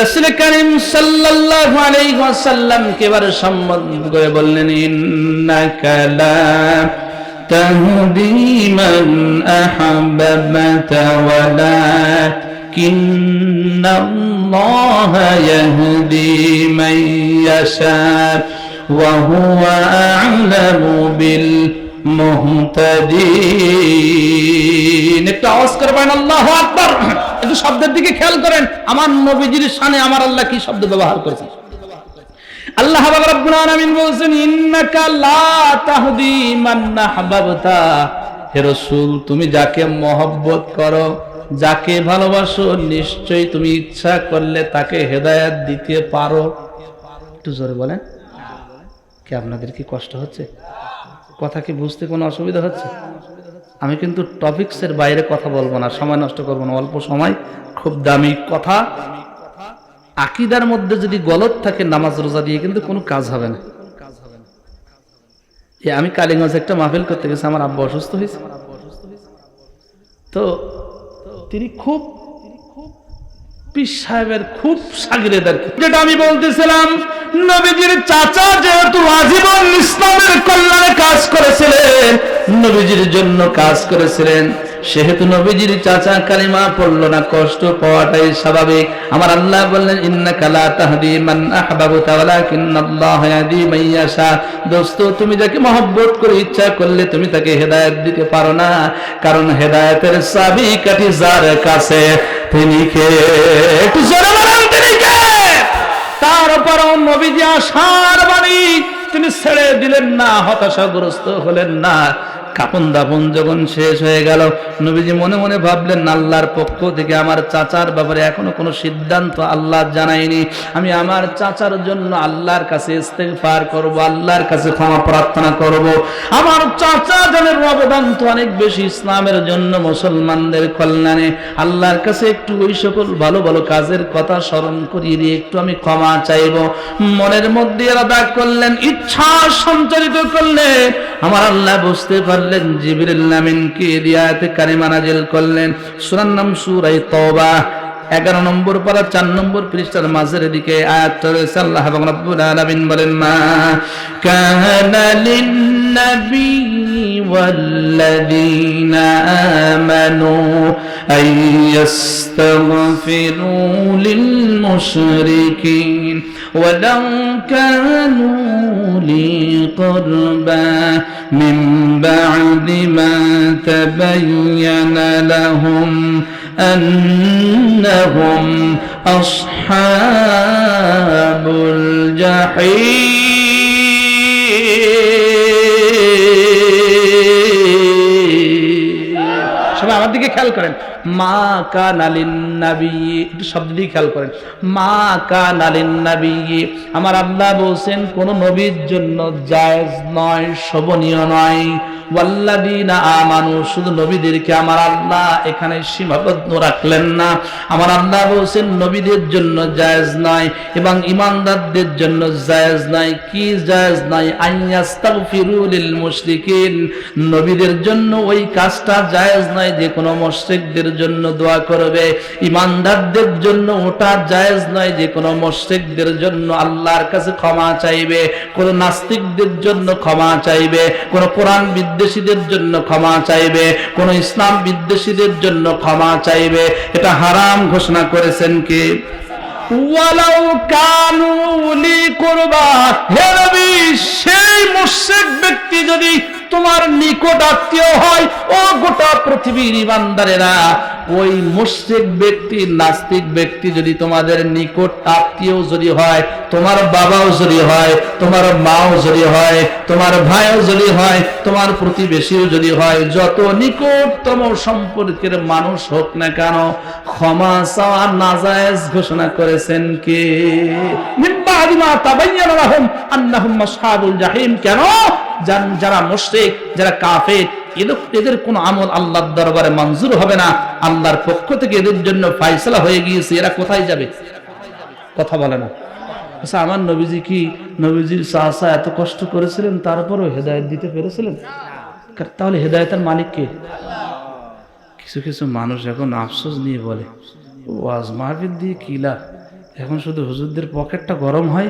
রাসূল করিম সাল্লাল্লাহু আলাইহি ওয়াসাল্লাম কে বার সম্মান করে বললেন, ইন্নাকা লা তাহদি মান আহাব্বাতা ওয়ালাকিন্নাল্লাহা ইয়াহদি মান ইয়াশা ওয়া হুয়া আ'লামু বিল মুহতাদিন। একটু আওয়াজ করবেন আল্লাহু আকবার। একটু শব্দের দিকে খেয়াল করেন, আমার নবীজির শানে আমার আল্লাহ কি শব্দ ব্যবহার করেছেন। আল্লাহ রাব্বুল আলামিন বলেন, ইন্নাকা লা তাহদি মান আহবাবতা। হে রাসূল, তুমি যাকে মহব্বত করো, যাকে ভালোবাসো, নিশ্চয়ই তুমি ইচ্ছা করলে তাকে হেদায়েত দিতে পারো। একটু জোরে বলেন। কি আপনাদের কি কষ্ট হচ্ছে? কথা কি বুঝতে কোনো অসুবিধা হচ্ছে? আমি কিন্তু টপিকসের বাইরে কথা বলবো না, সময় নষ্ট করবো না, অল্প সময়, খুব দামি কথা। আকীদার মধ্যে যদি গলত থাকে, নামাজ রোজা দিয়ে কিন্তু কোনো কাজ হবে না। আমি কালীগঞ্জে একটা মাহফিল করতে গেছি, আমার আব্বা অসুস্থ হয়েছে, তো তিনি খুব পীর সাহেবের খুব শাগিরেদ। যেটা আমি বলতেছিলাম, নবীজির চাচা যেহেতু আজীবন ইসলামের কল্যাণে কাজ করেছিলেন, নবীজির জন্য কাজ করেছিলেন, সেহেতু নবীজির চাচা কালিমা পড়লো না, কষ্ট পাওয়াটাই স্বাভাবিক। আমার আল্লাহ বললেন, ইন্নাকা লা তাহদি মান আহবাবতা ওয়ালাকিন্নাল্লাহা ইয়াহদি মান ইয়াশা। দোস্ত, তুমি যাকে মহব্বত করে ইচ্ছা করলে তুমি তাকে হেদায়েত দিতে পারো না, কারণ হেদায়েতের চাবিকাঠি যার কাছে তিনি কে? একটু জোরে বলেন, তিনি কে? তার উপরও নবীজি আশার বাণী তিনি ছেড়ে দিলেন না, হতাশাগ্রস্ত হলেন না, কাপন দাপন যখন শেষ হয়ে গেল, নবীজি মনে মনে ভাবলেন, আল্লাহর পক্ষ থেকে আমার চাচার ব্যাপারে এখনো কোনো সিদ্ধান্ত আল্লাহ জানায়নি। আমি আমার চাচার জন্য আল্লাহর কাছে ইস্তেগফার করব, আল্লাহর কাছে ক্ষমা প্রার্থনা করব। আমার চাচা জানের অবদান তো অনেক বেশি ইসলামের জন্য, মুসলমানদের কল্যাণে। আল্লাহর কাছে একটু ওই সকল ভালো ভালো কাজের কথা স্মরণ করিয়ে দিয়ে একটু আমি ক্ষমা চাইব। মনের মধ্যে ইরাদা করলেন, ইচ্ছা সঞ্চারিত করলেন। আমার আল্লাহ বুঝতে পারলেন, জিবরিল আমিনকে আয়াতে কারিমা নাযিল করলেন। সূরার নাম সূরা তাওবা, 11 নম্বর পারা 4 নম্বর পৃষ্ঠার মাঝের দিকে আয়াতটা রয়েছে। আল্লাহ রাব্বুল আলামিন বলেন, মা কানা লিন-নবী ওয়াল্লাযীনা আমানু আইয়াস্তাগফিরু লিল-মুশরিকিন ওয়ালাউ কানু লি কুরবা মিন বা'দি মা তাবায়্যানা লাহুম أنهم أصحاب الجحيم। সবাই আমার দিকে খেয়াল করেন, মা কানা লিন-নবী, একটু শব্দ দিয়ে খেয়াল করেন, মা কানা লিন-নবী। আমার আল্লাহ বলছেন কোন নবীর জন্য জায়েজ নয়, শোভনীয় নয়। ওয়াল্লাযীনা আমানু, শুধু নবীদেরকে আমার আল্লাহ এখানে সীমাবদ্ধ রাখলেন না। আমার আল্লাহ বলছেন নবীদের জন্য জায়েজ নয় এবং ঈমানদারদের জন্য জায়েজ নয়। কি জায়েজ নয়? আইয়াস্তাগফিরু লিল মুশরিকিন, নবীদের জন্য ওই কাজটা জায়েজ নয় যে কোনো মুশরিকদের জন্য দোয়া করবে। ঈমানদারদের জন্য ওটা জায়েজ নয় যে কোনো মুশরিকদের জন্য আল্লাহর কাছে ক্ষমা চাইবে, কোন নাস্তিকদের জন্য ক্ষমা চাইবে, কোন কোরআন বিদ্বেষীদের জন্য ক্ষমা চাইবে, কোন ইসলাম বিদ্বেষীদের জন্য ক্ষমা চাইবে। এটা হারাম ঘোষণা করেছেন কে? ওয়ালাউ কানু লি কুরবা, হে নবী সেই মুশরিক ব্যক্তি যদি তোমার নিকট আত্মীয় হয়, ও গোটা পৃথিবীর ঈমানদারেরা, ওই মুশরিক ব্যক্তি, নাস্তিক ব্যক্তি যদি তোমাদের নিকট আত্মীয় যদি হয়, তোমার বাবাও যদি হয়, তোমার মাও যদি হয়, তোমার ভাইও যদি হয়, তোমার প্রতিবেশীও যদি হয়, যত নিকটতম সম্পর্কের মানুষ হোক না কেন, ক্ষমা চাওয়া নাজায়েজ ঘোষণা করেছেন কে? মিন বা'দি মা তাবায়্যানা লাহুম আন্নাহুম আসহাবুল জাহিম। কেন? যারা মুশরিক, যারা কাফের, এদের কোন আমল আল্লাহর দরবারে মঞ্জুর হবে না। আল্লাহর পক্ষ থেকে এদের জন্য ফয়সালা হয়ে গিয়েছে। এরা কোথায় যাবে? কথা বলে না। আচ্ছা, আমার নবীজি কি, নবীজির চাচা এত কষ্ট করেছিলেন, তারপরেও হেদায়েত দিতে পেরেছিলেন? তাহলে হেদায়েতের মালিক কে? কিছু কিছু মানুষ এখন আফসোস নিয়ে বলে, ওয়াজ মাহফিল দিয়ে কি লাভ, এখন শুধু হুজুরদের পকেটটা গরম হয়,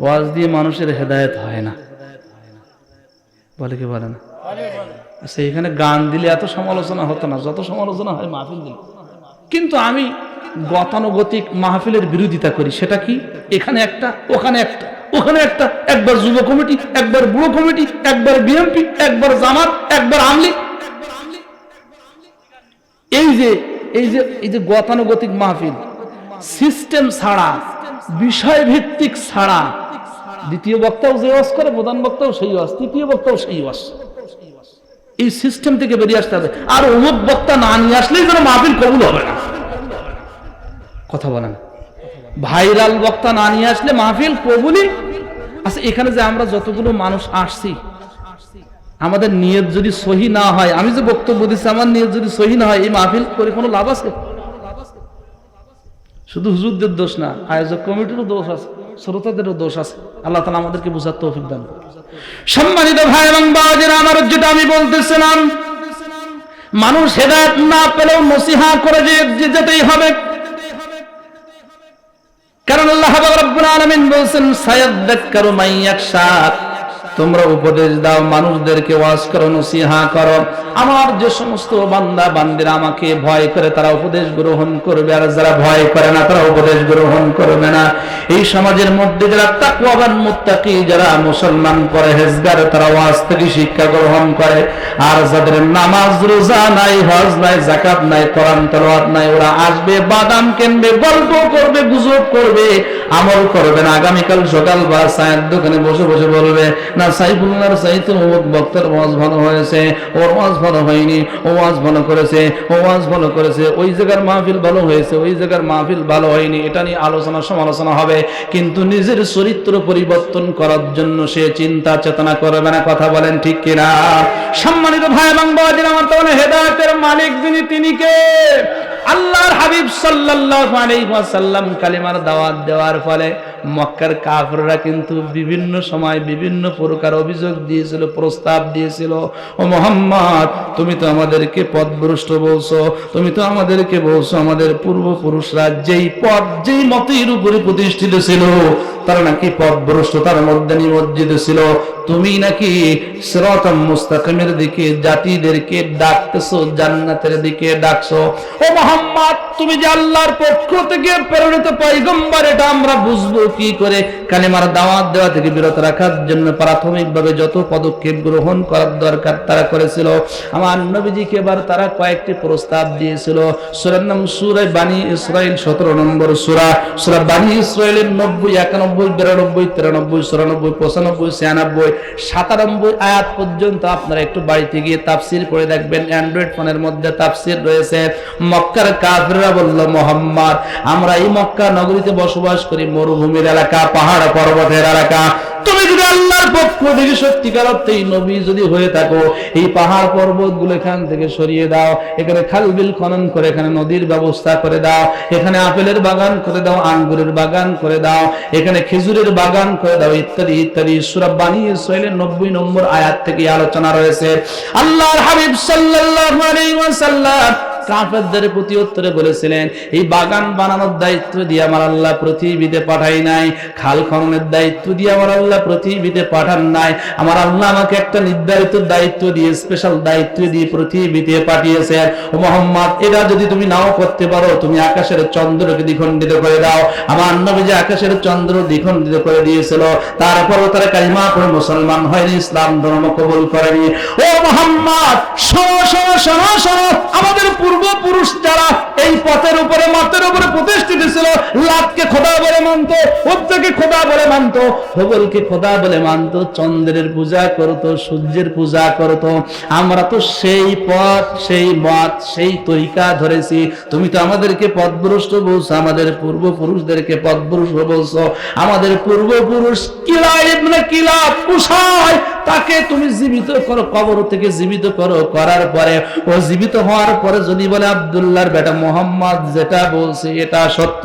ওয়াজ দিয়ে মানুষের হেদায়েত হয় না। বলে কি বলে না? আচ্ছা, এখানে গান দিলে এত সমালোচনা হতো না যত সমালোচনা হয় মাহফিল দিলে। কিন্তু আমি গতানুগতিক মাহফিলের বিরোধিতা করি। সেটা কি? এখানে একটা, ওখানে একটা, ওখানে একটা, একবার যুব কমিটি, একবার বুড়ো কমিটি, একবার বিএনপি, একবার জামাত, একবার আমলি। এই যে গতানুগতিক মাহফিল, সিস্টেম ছাড়া, বিষয় ভিত্তিক ছাড়া, দ্বিতীয় বক্তাও যে ওয়াজ করে, প্রধান বক্তাও সেই ওয়াজ, তৃতীয় বক্তাও সেই ওয়াজ, এই সিস্টেম থেকে বেরিয়ে আসতে হবে। আর অমুক বক্তা না নিয়ে আসলেই যেন মাহফিল কবুল হবে না। কথা বলেন, ভাইরাল বক্তা না নিয়ে আসলে মাহফিল কবুলই। আচ্ছা, এখানে যে আমরা যতগুলো মানুষ আসছি, আমাদের নিয়ত যদি সহি না হয়, আমি যে বক্তব্য দিচ্ছি আমার নিয়ত যদি সহি না হয়, এই মাহফিল করে কোনো লাভ আছে? শুধু হুজুরদের দোষ না, আয়োজক কমিটিরও দোষ আছে, শ্রোতাদেরও দোষ আছে। আল্লাহ তাআলা আমাদেরকে বুঝার তৌফিক দান করুন। সম্মানিত ভাই এবং বাবাজিরা, আমার যেটা আমি বলতেছিলাম, মানুষ হেদায়েত না পেলেও নসিহত করে যেতেই হবে। কারণ আল্লাহ রাব্বুল আলামিন বলেছেন, সায়াযাক্কারু মান ইয়াখশা, তোমরা উপদেশ দাও, মানুষদেরকে ওয়াজ করো, নসিহত করো। আমার যে সমস্ত বান্দা বান্দিরা আমাকে ভয় করে তারা উপদেশ গ্রহণ করবে, আর যারা ভয় করে না তারা উপদেশ গ্রহণ করবে না। এই সমাজের মধ্যে যারা তাকওয়াবান মুত্তাকি, যারা মুসলমান পরহেজগার, তারা ওয়াজ থেকে শিক্ষা গ্রহণ করে। আর যাদের নামাজ রোজা নাই, হজ নাই, যাকাত নাই, কোরআন তেলাওয়াত নাই, ওরা আসবে, বাদাম কিনবে, গল্প করবে, গুজব করবে, আমল করবেন। আগামীকাল সকাল বা চায়ের দোকানে বসে বসে বলবে, না সাইফুল্লাহর চাইতে অমুক বক্তার ওয়াজ ভালো হয়েছে, ওর ওয়াজ ভালো হয়নি, ও ওয়াজ ভালো করেছে, ও ওয়াজ ভালো করেছে, ওই জায়গার মাহফিল ভালো হয়েছে, ওই জায়গার মাহফিল ভালো হয়নি, এটা নিয়ে আলোচনা সমালোচনা হবে, কিন্তু নিজের চরিত্র পরিবর্তন করার জন্য সে চিন্তা চেতনা করবে না। কথা বলেন ঠিক কিনা? সম্মানিত ভাই এবং বোনেরা, আমার তো হেদায়েতের মালিক যিনি, তিনি কে? আল্লাহর হাবিব সাল্লাল্লাহু আলাইহি ওয়াসাল্লাম কালিমার দাওয়াত দেওয়ার ফলে মক্কার কাফেররা কিন্তু বিভিন্ন সময় বিভিন্ন প্রকার অভিযোগ দিয়েছিল, প্রস্তাব দিয়েছিল, ও মুহাম্মদ তুমি তো আমাদেরকে পথভ্রষ্ট বলছো, তুমি তো আমাদেরকে বলছো আমাদের পূর্বপুরুষরা যেই পথ যেই মতের উপরে প্রতিষ্ঠিত ছিল তারা নাকি পথভ্রষ্ট, তার মধ্যে নিমজ্জিত ছিল, তুমি নাকি সিরাতাম মুস্তাকিমের দিকে জাতিদেরকে ডাকতেছো, জান্নাতের দিকে ডাকছো। ও মুহাম্মদ তুমি যে আল্লাহর পক্ষ থেকে প্রেরিত পয়গম্বর এটা আমরা বুঝবো কি করে? কালিমার দাওয়াত দেওয়া থেকে বিরত রাখার জন্য প্রাথমিকভাবে যত পদক্ষেপ গ্রহণ করার দরকার তারা করেছিল। আমার নবীজিকে এবার তারা কয়েকটি প্রস্তাব দিয়েছিল। সূরার নাম সূরা বানী ইসরাইল, 17 নম্বর সূরা। সূরা বানী ইসরাইলের 90, 91, 92, 93, 94, 95, 96, 97 আয়াত পর্যন্ত আপনারা একটু বাড়িতে গিয়ে তাফসীর করে দেখবেন। অ্যান্ড্রয়েড ফোনের মধ্যে তাফসীর রয়েছে। মক্কার কাফিররা বলল, মুহাম্মদ আমরা এই মক্কা নগরীতে বসবাস করি, মরুভূমির এলাকা, পাহাড় পর্বতের এলাকা, তুমি যদি আল্লাহর পক্ষ থেকে সত্যিকার অর্থে নবী যদি হয়ে থাকো, এই পাহাড় পর্বত গুলো এখান থেকে সরিয়ে দাও, এখানে খালবিল খনন করে এখানে নদীর ব্যবস্থা করে দাও, এখানে আপেলের বাগান করে দাও, আঙ্গুরের বাগান করে দাও, এখানে খেজুরের বাগান করে দাও, ইত্যাদি ইত্যাদি। সূরা বানী ইসরাইলের 90 নম্বর আয়াত থেকে আলোচনা রয়েছে। আল্লাহর হাবিব সাল্লাল্লাহু আলাইহি ওয়াসাল্লাম কাফেরদের প্রতি উত্তরে বলেছিলেন, এই বাগান বানানোর দায়িত্ব দিয়ে আমার আল্লাহ পৃথিবীতে পাঠাই নাই, খাল খননের দায়িত্ব দিয়ে আমার আল্লাহ পৃথিবীতে পাঠান নাই, আমার আল্লাহ আমাকে একটা নির্ধারিত দায়িত্ব দিয়ে, স্পেশাল দায়িত্ব দিয়ে পৃথিবীতে পাঠিয়েছেন। ও মুহাম্মদ এটা যদি তুমি নাও করতে পারো, তুমি আকাশের চন্দ্রকে দ্বিখণ্ডিত করে দাও। আমার নবী যে আকাশের চন্দ্র দ্বিখণ্ডিত করে দিয়েছিল, তারপরও তারা কালিমা পড়ে মুসলমান হয়নি, ইসলাম ধর্ম কবুল করেনি। ও মুহাম্মদ শোনো শোনো শোনো শোনো, আমাদের পূর্বপুরুষ যারা এই পথের উপরে মাথের উপরে প্রতিষ্ঠিত ছিল, লাতকে খোদা বলে মানতো, উজ্জাকে খোদা বলে মানতো, হবলকে খোদা বলে মানতো, চন্দ্রের পূজা করতো, সূর্যের পূজা করতো, আমরা তো সেই পথ সেই মত সেই তরিকা ধরেছি। তুমি তো আমাদেরকে পথভ্রষ্ট বলছো, আমাদের পূর্বপুরুষদেরকে পথভ্রষ্ট বলছো। আমাদের পূর্বপুরুষ কিলা ইবনে কিলাব কুসায়, তাকে তুমি জীবিত করো, কবর থেকে জীবিত করো, করার পরে ও জীবিত হওয়ার পরে যদি বলে আব্দুল্লাহর বেটা মুহাম্মদ যেটা বলছে এটা সত্য,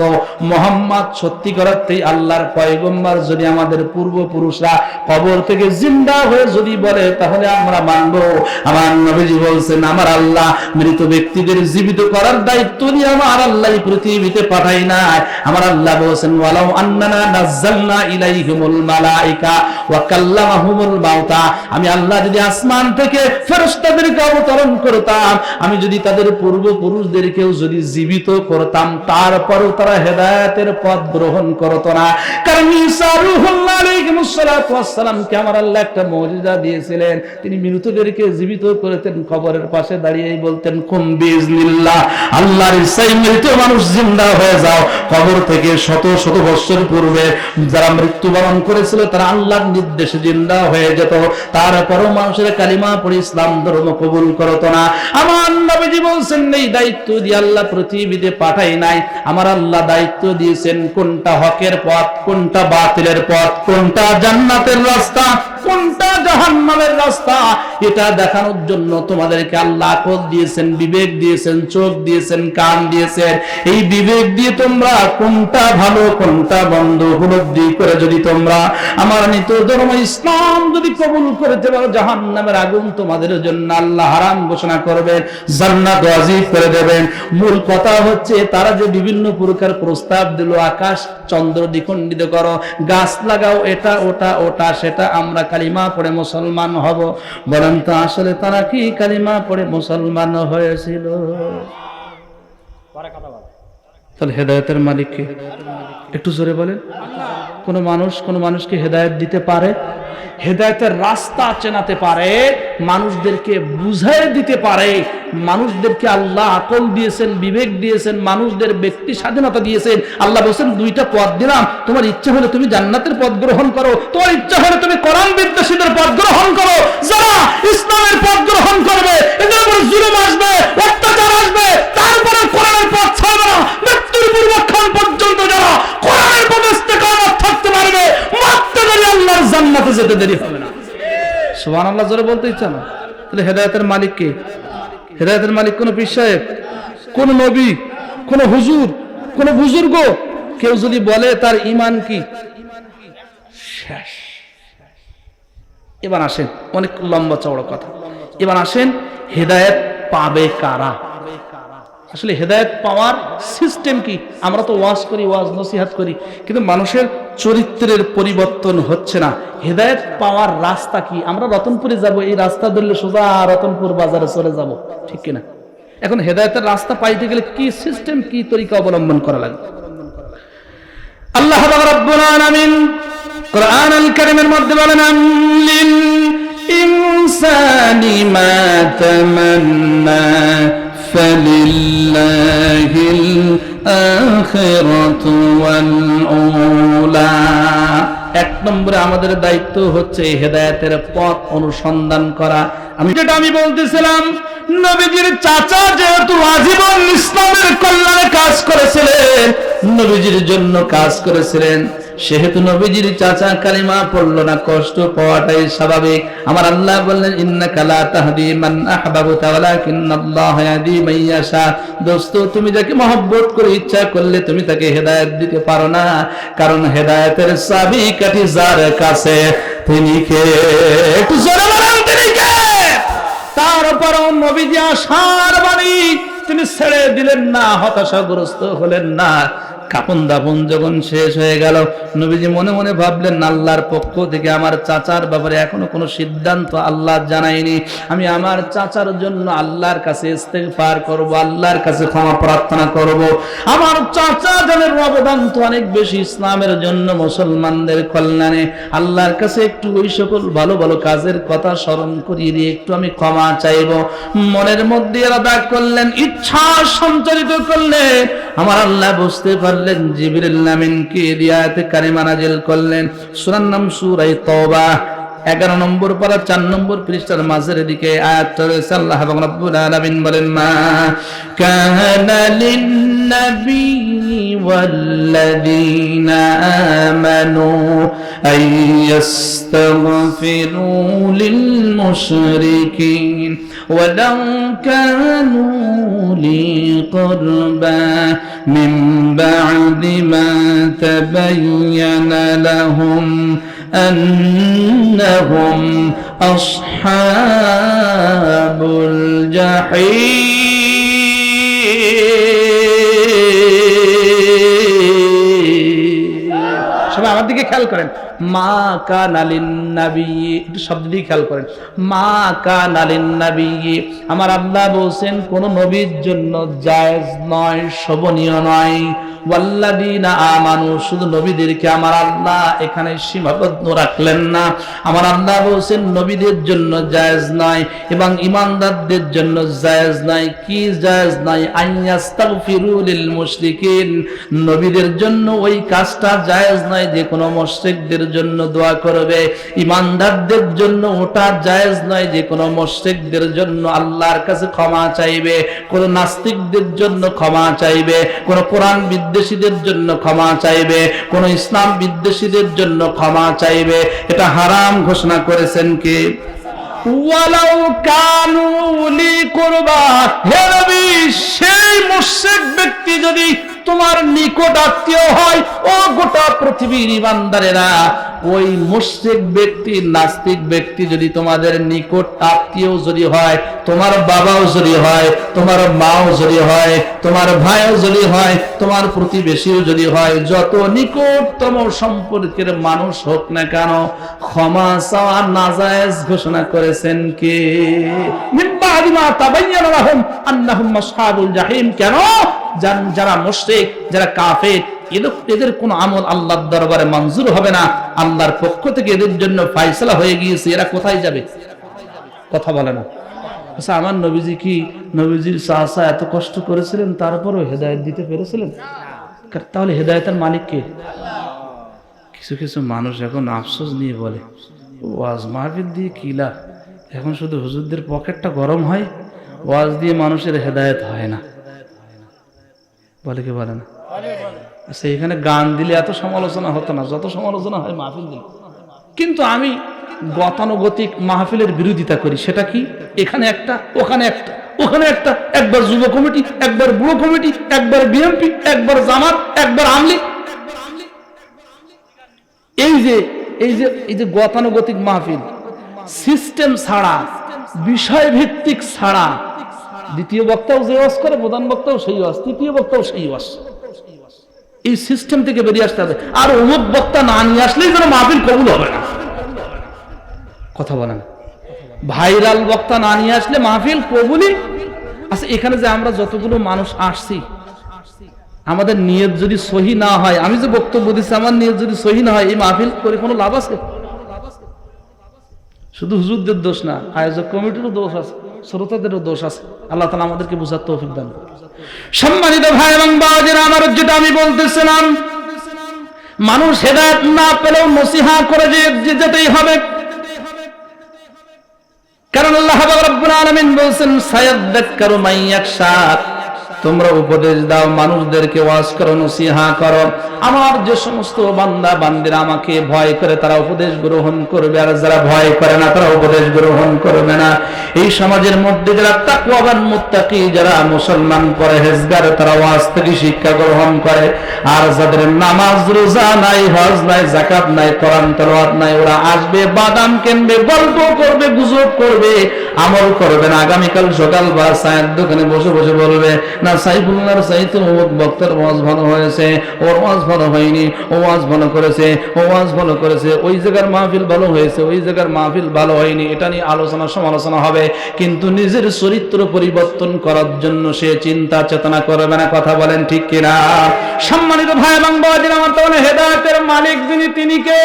মুহাম্মদ সত্যিকার অর্থেই আল্লাহর পয়গম্বর, যদি আমাদের পূর্বপুরুষরা কবর থেকে জিন্দা হয়ে যদি বলে তাহলে আমরা মানব। আমার নবীজি বলছেন, আমার আল্লাহ মৃত ব্যক্তিদের জীবিত করার দায়িত্ব নিয়ে আমার আল্লাহ পৃথিবীতে পাঠাই নাই। আমার আল্লাহ বলছেন, ওয়ালাউ আন্নানা নাযালনা ইলাইহিমুল মালাইকা ওয়া কাল্লামাহুমুল মাউতা, আমি আল্লাহ যদি আসমান থেকে ফেরেশতাদেরকে অবতরণ করতাম, আমি যদি তাদের পূর্বপুরুষদেরকেও যদি জীবিত করতাম, তারপরও তারা হেদায়েতের পথ গ্রহণ করতো না। কারণ ঈসা রূহুল্লাহ আলাইহিস সালাতু ওয়াস সালামকে আমার আল্লাহ একটা মুজিজা দিয়েছিলেন, তিনি মৃতদেরকে জীবিত করতেন, কবরের পাশে দাঁড়িয়েই বলতেন, কুম বিইজনিল্লাহ, আল্লাহর ইচ্ছায় মৃত মানুষ জিন্দা হয়ে যাও। কবর থেকে শত শত বছর পূর্বে যারা মৃত্যুবরণ করেছিল তারা আল্লাহর নির্দেশে জিন্দা হয়ে যেত, তারপরও মানুষের কালিমা পড়ে ইসলাম ধর্ম কবুল করতো না। আমার নবীজি বলছেন, এই দায়িত্ব দিয়ে আল্লাহ পৃথিবীতে পাঠাই নাই, আমার আল্লাহ দায়িত্ব দিয়েছেন কোনটা হকের পথ, কোনটা বাতিলের পথ, কোনটা জান্নাতের রাস্তা, কোনটা জাহান্নামের রাস্তা, এটা দেখানোর জন্য তোমাদেরকে আল্লাহ আকল দিয়েছেন, বিবেক দিয়েছেন, চোখ দিয়েছেন, কান দিয়েছেন। এই বিবেক দিয়ে তোমরা কোনটা ভালো কোনটা মন্দ উপলব্ধি করে যদি তোমরা আমার নিত ধর্ম ইসলাম যদি কবুল করতে পারো, জাহান্নামের আগুন তোমাদের জন্য আল্লাহ হারাম ঘোষণা করবেন, জান্নাত ওয়াজিব করে দেবেন। মূল কথা হচ্ছে তারা যে বিভিন্ন প্রকার প্রস্তাব দিল, আকাশ চন্দ্র দ্বিখণ্ডিত করো, গাছ লাগাও, এটা ওটা ওটা সেটা, আমরা কালিমা পড়ে মুসলমান হব, বলেন তো আসলে তারা কি কালিমা পড়ে মুসলমান হয়েছিল? তাহলে হেদায়েতের মালিক কে? একটু জোরে বলেন। কোন মানুষকে হেদায়েত দিতে পারে, হেদায়েতের রাস্তা চেনাতে পারে, মানুষদেরকে বুঝাই দিতে পারে। মানুষদেরকে আল্লাহ আকল দিয়েছেন, বিবেক দিয়েছেন, মানুষদের ব্যক্তি স্বাধীনতা দিয়েছেন। আল্লাহ বলেছেন দুইটা পথ দিলাম, তোমার ইচ্ছা হলে তুমি জান্নাতের পথ গ্রহণ করো, তোমার ইচ্ছা হলে তুমি কোরআন বিদ্বেষীদের পথ গ্রহণ করো। যারা ইসলামের পথ গ্রহণ করবে এদের উপর জুলুম আসবে, অত্যাচার আসবে, তারপরে কোরআনের পথ ছাড়বে না। মৃত্যুর পূর্বক্ষণ পর্যন্ত যারা কোরআনের পথে ইস্তেকামত থাকতে পারবে, মরতে দেরি আল্লাহর জান্নাতে যেতে দেরি হবে না। সুবহানাল্লাহ জোরে বলতে ইচ্ছা না? তাহলে হেদায়েতের মালিক কে? হেদায়েতের মালিক কোন পীর সাহেব, কোন নবী, কোন হুজুর, কোন বুজুর্গ? কেউ যদি বলে তার ঈমান কি শেষ। এবার আসেন, অনেক লম্বা চওড়া কথা, এবার আসেন হেদায়েত পাবে কারা? আসলে হেদায়েত পাওয়ার সিস্টেম কি? আমরা তো ওয়াজ করি, ওয়াজ নসিহত করি, কিন্তু মানুষের চরিত্রের পরিবর্তন হচ্ছে না। হেদায়েত পাওয়ার রাস্তা কি? আমরা রতনপুরে যাব, এই রাস্তা ধরলে সোজা রতনপুর বাজারে চলে যাব, ঠিক কিনা? এখন হেদায়েতের রাস্তা পাইতে গেলে কি সিস্টেম, কি তরিকা অবলম্বন করা লাগবে? আল্লাহ রাব্বুল আলামিন কোরআন আল কারীমের মধ্যে বলেন, লিল ইনসানি মা তামান্না ফালিল্লাহিল আখিরাতু ওয়াল উলা। এক নম্বরে আমাদের দায়িত্ব হচ্ছে হেদায়েতের পথ অনুসন্ধান করা। আমি বলতেছিলাম, নবীজির চাচা যেহেতু আজীবন ইসলামের কল্যাণে কাজ করেছিলেন, নবীজির জন্য কাজ করেছিলেন, সেহেতু নবীজির চাচা কালিমা পড়লো না, কষ্ট পাওয়াটাই স্বাভাবিক। আমার আল্লাহ বললেন, ইন্নাকা লা তাহদি মান আহবাবতা ওয়ালাকিন্নাল্লাহু ইয়াহদি মান ইয়াশা। দোস্ত, তুমি যাকে মহব্বত করে ইচ্ছা করলে তুমি তাকে হেদায়েত দিতে পারো না, কারণ হেদায়েতের চাবিকাঠি যার কাছে তিনি কে? একটু জোরে বলেন, তিনি কে? তারপরও নবীজি আশার বাণী তিনি ছেড়ে দিলেন না, হতাশাগ্রস্ত হলেন না। কাপন দাপন যখন শেষ হয়ে গেল, নবীজি মনে মনে ভাবলেন, আল্লাহর পক্ষ থেকে আমার চাচার ব্যাপারে এখনো কোনো সিদ্ধান্ত আল্লাহ জানায়নি। আমি আমার চাচার জন্য আল্লাহর কাছে ইস্তেগফার করব, আল্লাহর কাছে ক্ষমা প্রার্থনা করব। আমার চাচা জানের অবদান তো অনেক বেশি ইসলামের জন্য, মুসলমানদের কল্যাণে। আল্লাহর কাছে একটু ওই সকল ভালো ভালো কাজের কথা স্মরণ করিয়ে দিয়ে একটু আমি ক্ষমা চাইব। মনের মধ্যে ইরাদা করলেন, ইচ্ছা সঞ্চারিত করলেন। আমার আল্লাহ বুঝতে পারলেন, জিবরিল আমিনকে আয়াতে কারিমা নাযিল করলেন। সূরার নাম সূরা তাওবা, 11 নম্বর পারা 4 নম্বর পৃষ্ঠার মাঝের দিকে আয়াতটা রয়েছে। আল্লাহ রাব্বুল আলামিন বলেন, মা কানা লিন-নাবিয়্যি ওয়াল-লাযীনা আমানু আইয়াস্তাগফিরু লিল-মুশরিকিন ওয়ালাউ কানু লি কুরবা মিন বা'দি মা তাবায়্যানা লাহুম أنهم أصحاب الجحيم। সবাই আমার দিকে খেয়াল করেন, মা কানা লিন-নাবিয়্যি, একটু শব্দ দিয়ে খেয়াল করেন, মা কানা লিন-নাবিয়্যি। আমার আল্লাহ বলেন কোন নবীর জন্য জায়েজ নয়, শোভনীয় নয়। ওয়াল্লাযীনা আমানু, শুধু নবীদেরকে আমার আল্লাহ এখানে সীমাবদ্ধ রাখলেন না। আমার আল্লাহ বলেন নবীদের জন্য জায়েজ নয় এবং ঈমানদারদের জন্য জায়েজ নয়। কি জায়েজ নয়? আইয়াস্তাগফিরু লিল মুশরিকিন, নবীদের জন্য ওই কাজটা জায়েজ নয় যে কোনো মুশরিকদের জন্য দোয়া করবে। ঈমানদারদের জন্য ওটা জায়েজ নয় যে কোনো মুশরিকদের জন্য আল্লাহর কাছে ক্ষমা চাইবে, কোন নাস্তিকদের জন্য ক্ষমা চাইবে, কোন কোরআন বিদ্বেষীদের জন্য ক্ষমা চাইবে, কোন ইসলাম বিদ্বেষীদের জন্য ক্ষমা চাইবে। এটা হারাম ঘোষণা করেছেন কে? ওয়ালাউ কানু লি কুরবা, হে নবী, সেই মুশরিক ব্যক্তি যদি তোমার নিকট আত্মীয় হয়, ও গোটা পৃথিবীর ঈমানদারেরা, ওই মুশরিক ব্যক্তি, নাস্তিক ব্যক্তি যদি তোমাদের নিকট আত্মীয় যদি হয়, তোমার বাবাও যদি হয়, তোমার মাও যদি হয়, তোমার ভাইও যদি হয়, তোমার প্রতিবেশীও যদি হয়, যত নিকটতম সম্পর্কের মানুষ হোক না কেন, ক্ষমা চাওয়া নাজায়েজ ঘোষণা করেছেন কে? বা'দি মা তাবায়্যানা লাহুম আন্নাহুম আসহাবুল জাহিম। কেন? যারা মুশরিক, যারা কাফের, এদের কোন আমল আল্লাহর দরবারে মঞ্জুর হবে না। আল্লাহর পক্ষ থেকে এদের জন্য ফয়সালা হয়ে গিয়েছে। এরা কোথায় যাবে? কথা বলে না। আচ্ছা, আমার নবীজি কি নবীজির চাচা এত কষ্ট করেছিলেন, তারপরেও হেদায়েত দিতে পেরেছিলেন? তাহলে হেদায়েতের মালিক কে? কিছু কিছু মানুষ এখন আফসোস নিয়ে বলে, ওয়াজ মাহফিল দিয়ে কি লাভ, এখন শুধু হুজুরদের পকেটটা গরম হয়, ওয়াজ দিয়ে মানুষের হেদায়েত হয় না। বলে কি বলে না? আচ্ছা, এখানে গান দিলে এত সমালোচনা হতো না যত সমালোচনা হয় মাহফিল দিলে। কিন্তু আমি গতানুগতিক মাহফিলের বিরোধিতা করি। সেটা কি? এখানে একটা, ওখানে একটা, ওখানে একটা, একবার যুব কমিটি, একবার বুড়ো কমিটি, একবার বিএনপি, একবার জামাত, একবার আওয়ামী লীগ। এই যে গতানুগতিক মাহফিল, সিস্টেম ছাড়া, বিষয় ভিত্তিক ছাড়া, দ্বিতীয় বক্তাও যে ওয়াজ করে, প্রধান বক্তাও সেই ওয়াজ, তৃতীয় বক্তাও সেই ওয়াজ, এই সিস্টেম থেকে বেরিয়ে আসতে হবে। আর অমুক বক্তা না নিয়ে আসলেই যেন মাহফিল কবুল হবে না। কথা বলেন, ভাইরাল বক্তা না নিয়ে আসলে মাহফিল কবুলই। আচ্ছা, এখানে যে আমরা যতগুলো মানুষ আসছি, আমাদের নিয়ত যদি সহি না হয়, আমি যে বক্তব্য দিচ্ছি আমার নিয়ত যদি সহি না হয়, এই মাহফিল করে কোনো লাভ আছে? শুধু হুজুরদের দোষ না, আয়োজক কমিটিরও দোষ আছে, শ্রোতাদেরও দোষ আছে। আল্লাহ তাআলা আমাদেরকে বুঝার তৌফিক দান করুন। সম্মানিত ভাই এবং বাবাজিরা আমার, যেটা আমি বলতেছিলাম, মানুষ হেদায়েত না পেলেও নসিহত করে যেতেই হবে। কারণ আল্লাহ রাব্বুল আলামিন বলেন, সায়াযাক্কারু মান ইয়াখশা। তোমরা উপদেশ দাও, মানুষদেরকে ওয়াজ করো, নসিহত করো। আমার যে সমস্ত বান্দা বান্দিরা আমাকে ভয় করে তারা উপদেশ গ্রহণ করবে, আর যারা ভয় করে না তারা উপদেশ গ্রহণ করবে না। এই সমাজের মধ্যে যারা তাকওয়াবান মুত্তাকি, যারা মুসলমান পরহেজগার, তারা ওয়াজ থেকে শিক্ষা গ্রহণ করে। আর যাদের নামাজ রোজা নাই, হজ নাই, যাকাত নাই, কোরআন তেলাওয়াত নাই, ওরা আসবে, বাদাম কিনবে, গল্প করবে, গুজব করবে, আমল করবে না। আগামীকাল সকাল বা চায়ের দোকানে বসে বসে বলবে, না সাইফুল্লাহর চাইতে অমুক বক্তার ওয়াজ ভালো হয়েছে, ওর ওয়াজ ভালো হয়নি, ও ওয়াজ ভালো করেছে, ও ওয়াজ ভালো করেছে, ওই জায়গার মাহফিল ভালো হয়েছে, ওই জায়গার মাহফিল ভালো হয়নি। এটা নিয়ে আলোচনা সমালোচনা হবে, কিন্তু নিজের চরিত্র পরিবর্তন করার জন্য সে চিন্তা চেতনা করবে না। কথা বলেন ঠিক কিনা? সম্মানিত ভাই এবং বাবাজিরা আমার, তাহলে হেদায়েতের মালিক যিনি, তিনি কে?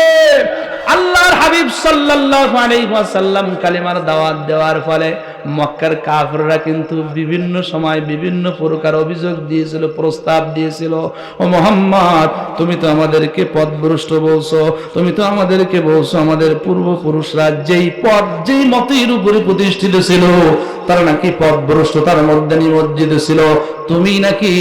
আল্লাহর হাবিব সাল্লাল্লাহু আলাইহি ওয়াসাল্লাম কালিমার দাওয়াত দেওয়ার ফলে মক্কার কাফেররা কিন্তু বিভিন্ন সময় বিভিন্ন প্রকার অভিযোগ দিয়েছিল, প্রস্তাব দিয়েছিল, ও মুহাম্মদ, তুমি তো আমাদেরকে পথভ্রষ্ট বলছো, তুমি তো আমাদেরকে বলছো আমাদের পূর্বপুরুষরা যেই পথ যেই মতের উপরে প্রতিষ্ঠিত ছিল তারা নাকি পথভ্রষ্ট, তার মধ্যে নিমজ্জিত ছিল। তুমি নাকি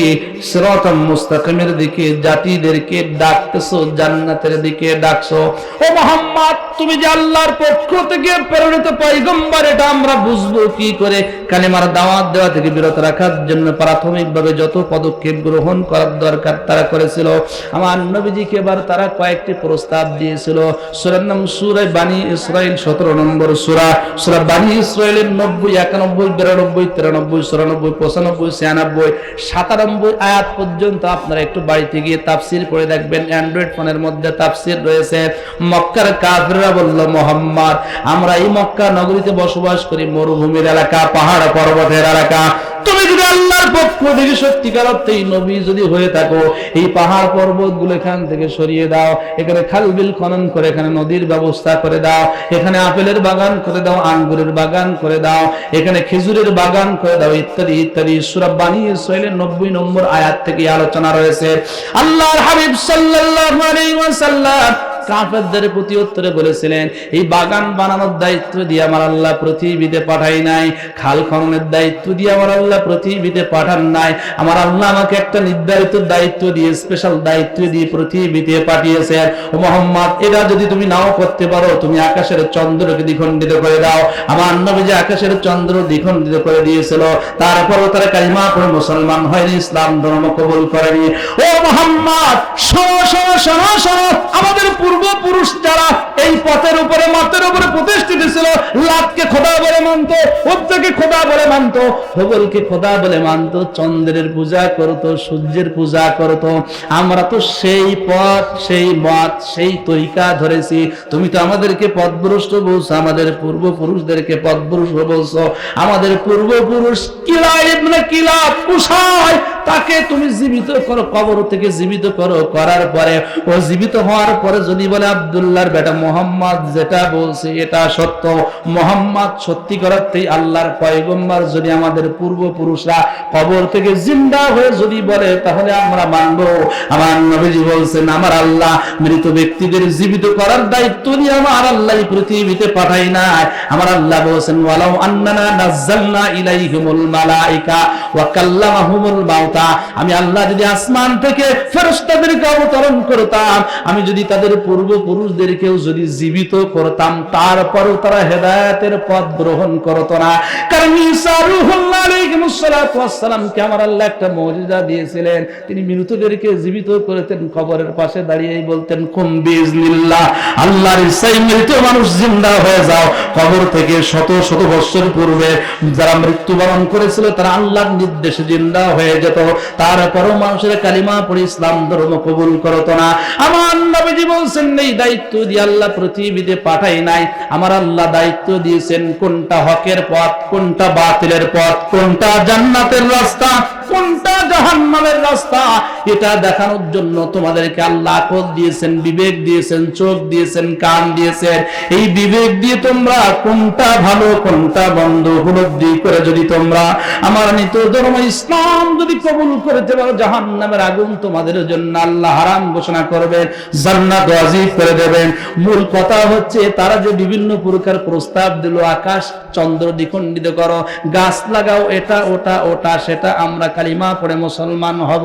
সিরাতাম মুস্তাকিমের দিকে জাতিদেরকে ডাকতেছো, জান্নাতের দিকে ডাকছো। ও মুহাম্মদ, তুমি যে আল্লাহর পক্ষ থেকে প্রেরিত পয়গম্বর, এটা আমরা বুঝবো কি করে? কালিমার দাওয়াত দেওয়া থেকে বিরত রাখার জন্য প্রাথমিকভাবে যত পদক্ষেপ গ্রহণ করার দরকার তারা করেছিল। আমার নবীজিকে এবার তারা কয়েকটি প্রস্তাব দিয়েছিল। সূরার নাম সূরা বানী ইসরাইল, 17 নম্বর সূরা। সূরা বানী ইসরাইলের 90, 91, 92, 93, 94, 95, 96, 97 আয়াত পর্যন্ত আপনারা একটু বাড়িতে গিয়ে তাফসীর পড়ে দেখবেন। অ্যান্ড্রয়েড ফোনের মধ্যে তাফসীর রয়েছে। মক্কার কাফেররা বলল, মুহাম্মদ, আমরা এই মক্কা নগরীতে বসবাস করি, মরুভূমির এলাকা, পাহাড় পর্বতের এলাকা। তুমি যদি আল্লাহর পক্ষ থেকে সত্যিকার অর্থে নবী যদি হয়ে থাকো, এই পাহাড় পর্বত গুলো এখান থেকে সরিয়ে দাও, এখানে খালবিল খনন করে এখানে নদীর ব্যবস্থা করে দাও, এখানে আপেলের বাগান করে দাও, আঙ্গুরের বাগান করে দাও, এখানে খেজুরের বাগান করে দাও, ইত্যাদি ইত্যাদি। সূরা বানী ইসরাইলের 90 নম্বর আয়াত থেকে আলোচনা রয়েছে। আল্লাহর হাবিব সাল্লাল্লাহু আলাইহি ওয়াসাল্লাম কাফেরদের প্রতি উত্তরে বলেছিলেন, এই বাগান বানানোর দায়িত্ব দিয়ে আমার আল্লাহ পৃথিবীতে পাঠাই নাই, খাল খননের দায়িত্ব দিয়ে আমার আল্লাহ পৃথিবীতে পাঠান নাই। আমার আল্লাহ আমাকে একটা নির্ধারিত দায়িত্ব দিয়ে, স্পেশাল দায়িত্ব দিয়ে পৃথিবীতে পাঠিয়েছেন। ও মুহাম্মদ, এটা যদি তুমি নাও করতে পারো, তুমি আকাশের চন্দ্রকে দ্বিখণ্ডিত করে দাও। আমার নবী যে আকাশের চন্দ্র দ্বিখণ্ডিত করে দিয়েছিল, তারপরও তারা কালিমা পড়ে মুসলমান হয়নি, ইসলাম ধর্ম কবুল করেনি। ও মুহাম্মদ, শোনো শোনো শোনো শোনো, আমাদের পূর্বপুরুষ যারা এই পথের উপরে মাথার উপরে প্রতিষ্ঠিত ছিল, লাতকে খোদা বলে মানত, উজ্জাকে খোদা বলে মানত, হবলকে খোদা বলে মানত, চন্দ্রের পূজা করত, সূর্যের পূজা করত। আমরা তো সেই পথ, সেই মত, সেই তরিকা ধরেছি। তুমি তো আমাদেরকে পথভ্রষ্ট বলছো, আমাদের পূর্বপুরুষদেরকে পথভ্রষ্ট বলছো। আমাদের পূর্বপুরুষ কিলাব ইবনে কিলাব কুসায়, তাকে তুমি জীবিত করো, কবর থেকে জীবিত করো, করার পরে ও জীবিত হওয়ার পরে যদি বলে আব্দুল্লাহর বেটা মোহাম্মদ যেটা বলছে এটা সত্য, মোহাম্মদ সত্যিকার অর্থেই আল্লাহর পয়গম্বর, যদি আমাদের পূর্বপুরুষরা কবর থেকে জিন্দা হয়ে যদি বলে তাহলে আমরা মানবো। আমার নবীজি বলছেন, আমার আল্লাহ মৃত ব্যক্তিদের জীবিত করার দায়িত্ব নিয়ে আমার আল্লাহ পৃথিবীতে পাঠাই নাই। আমার আল্লাহ বলছেন, ওয়ালাউ আন্নানা নাযালনা ইলাইহিমুল মালাইকা ওয়া কাল্লামাহুমুল মাউতা, আমি আল্লাহ যদি আসমান থেকে ফেরেশতাদেরকে অবতরণ করতাম, আমি যদি তাদের পূর্বপুরুষদেরকেও যদি জীবিত করতাম, তারপরেও তারা হেদায়েতের পথ গ্রহণ করত না। কারণ ঈসা রূহুল্লাহ আলাইহিস সালাতু ওয়াস সালামকে আমার আল্লাহ একটা মুজিজা দিয়েছিলেন, তিনি মৃতদেরকে জীবিত করতেন, কবরের পাশে দাঁড়িয়েই বলতেন, কুম বিইজনিল্লাহ, আল্লাহর ইচ্ছায় মৃত মানুষ জিন্দা হয়ে যাও। কবর থেকে শত শত বছর পূর্বে যারা মৃত্যুবরণ করেছিল তারা আল্লাহর নির্দেশে জিন্দা হয়ে যেত, তারপরও মানুষের কালিমা পড়ে ইসলাম ধর্ম কবুল করত না। আমার নবীজি বলছেন, এই দায়িত্ব দিয়ে আল্লাহ পৃথিবীতে পাঠাই নাই। আমার আল্লাহ দায়িত্ব দিয়েছেন কোনটা হকের পথ, কোনটা বাতিলের পথ, কোনটা জান্নাতের রাস্তা, কোনটা জাহান্নামের রাস্তা, এটা দেখানোর জন্য তোমাদেরকে আল্লাহ আকল দিয়েছেন, বিবেক দিয়েছেন, চোখ দিয়েছেন, কান দিয়েছেন। এই বিবেক দিয়ে তোমরা কোনটা ভালো কোনটা মন্দ উপলব্ধি করে যদি তোমরা আমার নিত ধর্ম ইসলাম যদি কবুল করতে পারো, জাহান্নামের আগুন তোমাদের জন্য আল্লাহ হারাম ঘোষণা করবেন, জান্নাত ওয়াজিব করে দেবেন। মূল কথা হচ্ছে তারা যে বিভিন্ন প্রকার প্রস্তাব দিল, আকাশ চন্দ্র দ্বিখণ্ডিত করো, গাছ লাগাও, এটা ওটা ওটা সেটা, আমরা কালিমা পড়ে মুসলমান হব।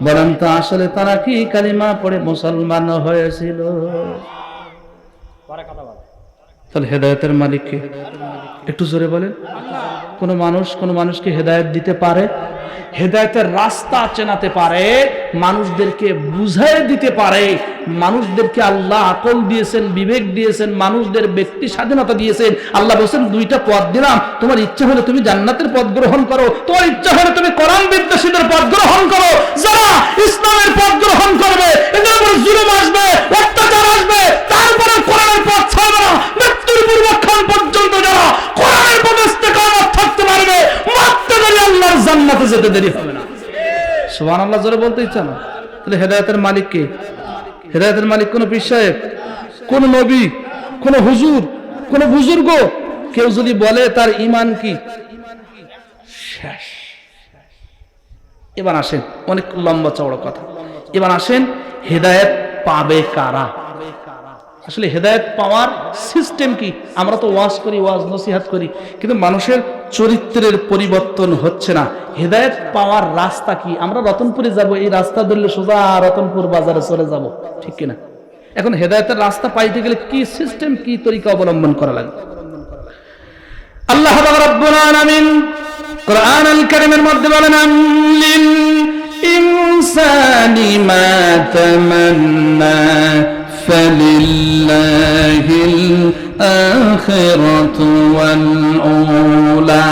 বলেন তো আসলে তারা কি কালিমা পড়ে মুসলমান হয়েছিল? তাহলে হেদায়েতের মালিক কে? একটু জোরে বলেন। কোন মানুষকে হেদায়েত দিতে পারে, হেদায়েতের রাস্তা চেনাতে পারে, মানুষদেরকে বুঝাই দিতে পারে। মানুষদেরকে আল্লাহ আকল দিয়েছেন, বিবেক দিয়েছেন, মানুষদের ব্যক্তি স্বাধীনতা দিয়েছেন। আল্লাহ বলেছেন, দুইটা পথ দিলাম, তোমার ইচ্ছা হলে তুমি জান্নাতের পথ গ্রহণ করো, তোমার ইচ্ছা হলে তুমি কোরআন বিদ্বেষীদের পথ গ্রহণ করো। যারা ইসলামের পথ গ্রহণ করবে এদের উপর জুলুম আসবে, অত্যাচার আসবে, তারপরে কোরআনের পথ ছাড়বে না। মৃত্যুর পূর্বক্ষণ পর্যন্ত যারা কোরআনের পথে ইস্তেকামত থাকতে পারবে, মরতে দেরি আল্লাহর জান্নাতে যেতে দেরি হবে না। সুবহানাল্লাহ জোরে বলতে ইচ্ছা না? তাহলে হেদায়েতের মালিক কে? হেদায়েতের মালিক কোন পীর সাহেব, কোন নবী, কোন হুজুর, কোন বুজুর্গ? কেউ যদি বলে তার ঈমান কি শেষ। এবার আসেন, অনেক লম্বা চওড়া কথা, এবার আসেন হেদায়েত পাবে কারা? আসলে হেদায়েত পাওয়ার সিস্টেম কি? আমরা তো ওয়াজ করি, ওয়াজ নসিহত করি, কিন্তু মানুষের চরিত্রের পরিবর্তন হচ্ছে না। হেদায়েত পাওয়ার রাস্তা কি? আমরা রতনপুরে যাব, এই রাস্তা ধরলে সোজা রতনপুর বাজারে চলে যাব, ঠিক কিনা? এখন হেদায়েতের রাস্তা পাইতে গেলে কি সিস্টেম, কি তরিকা অবলম্বন করা লাগে? আল্লাহ রাব্বুল আলামিন কোরআনুল কারীমের মধ্যে বলেন, লিল ইনসানি মা তামান্না ফালিল্লাহিল আখিরাতু ওয়াল উলা।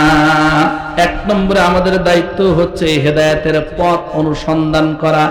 এক নম্বরে আমাদের দায়িত্ব হচ্ছে হেদায়েতের পথ অনুসন্ধান করা।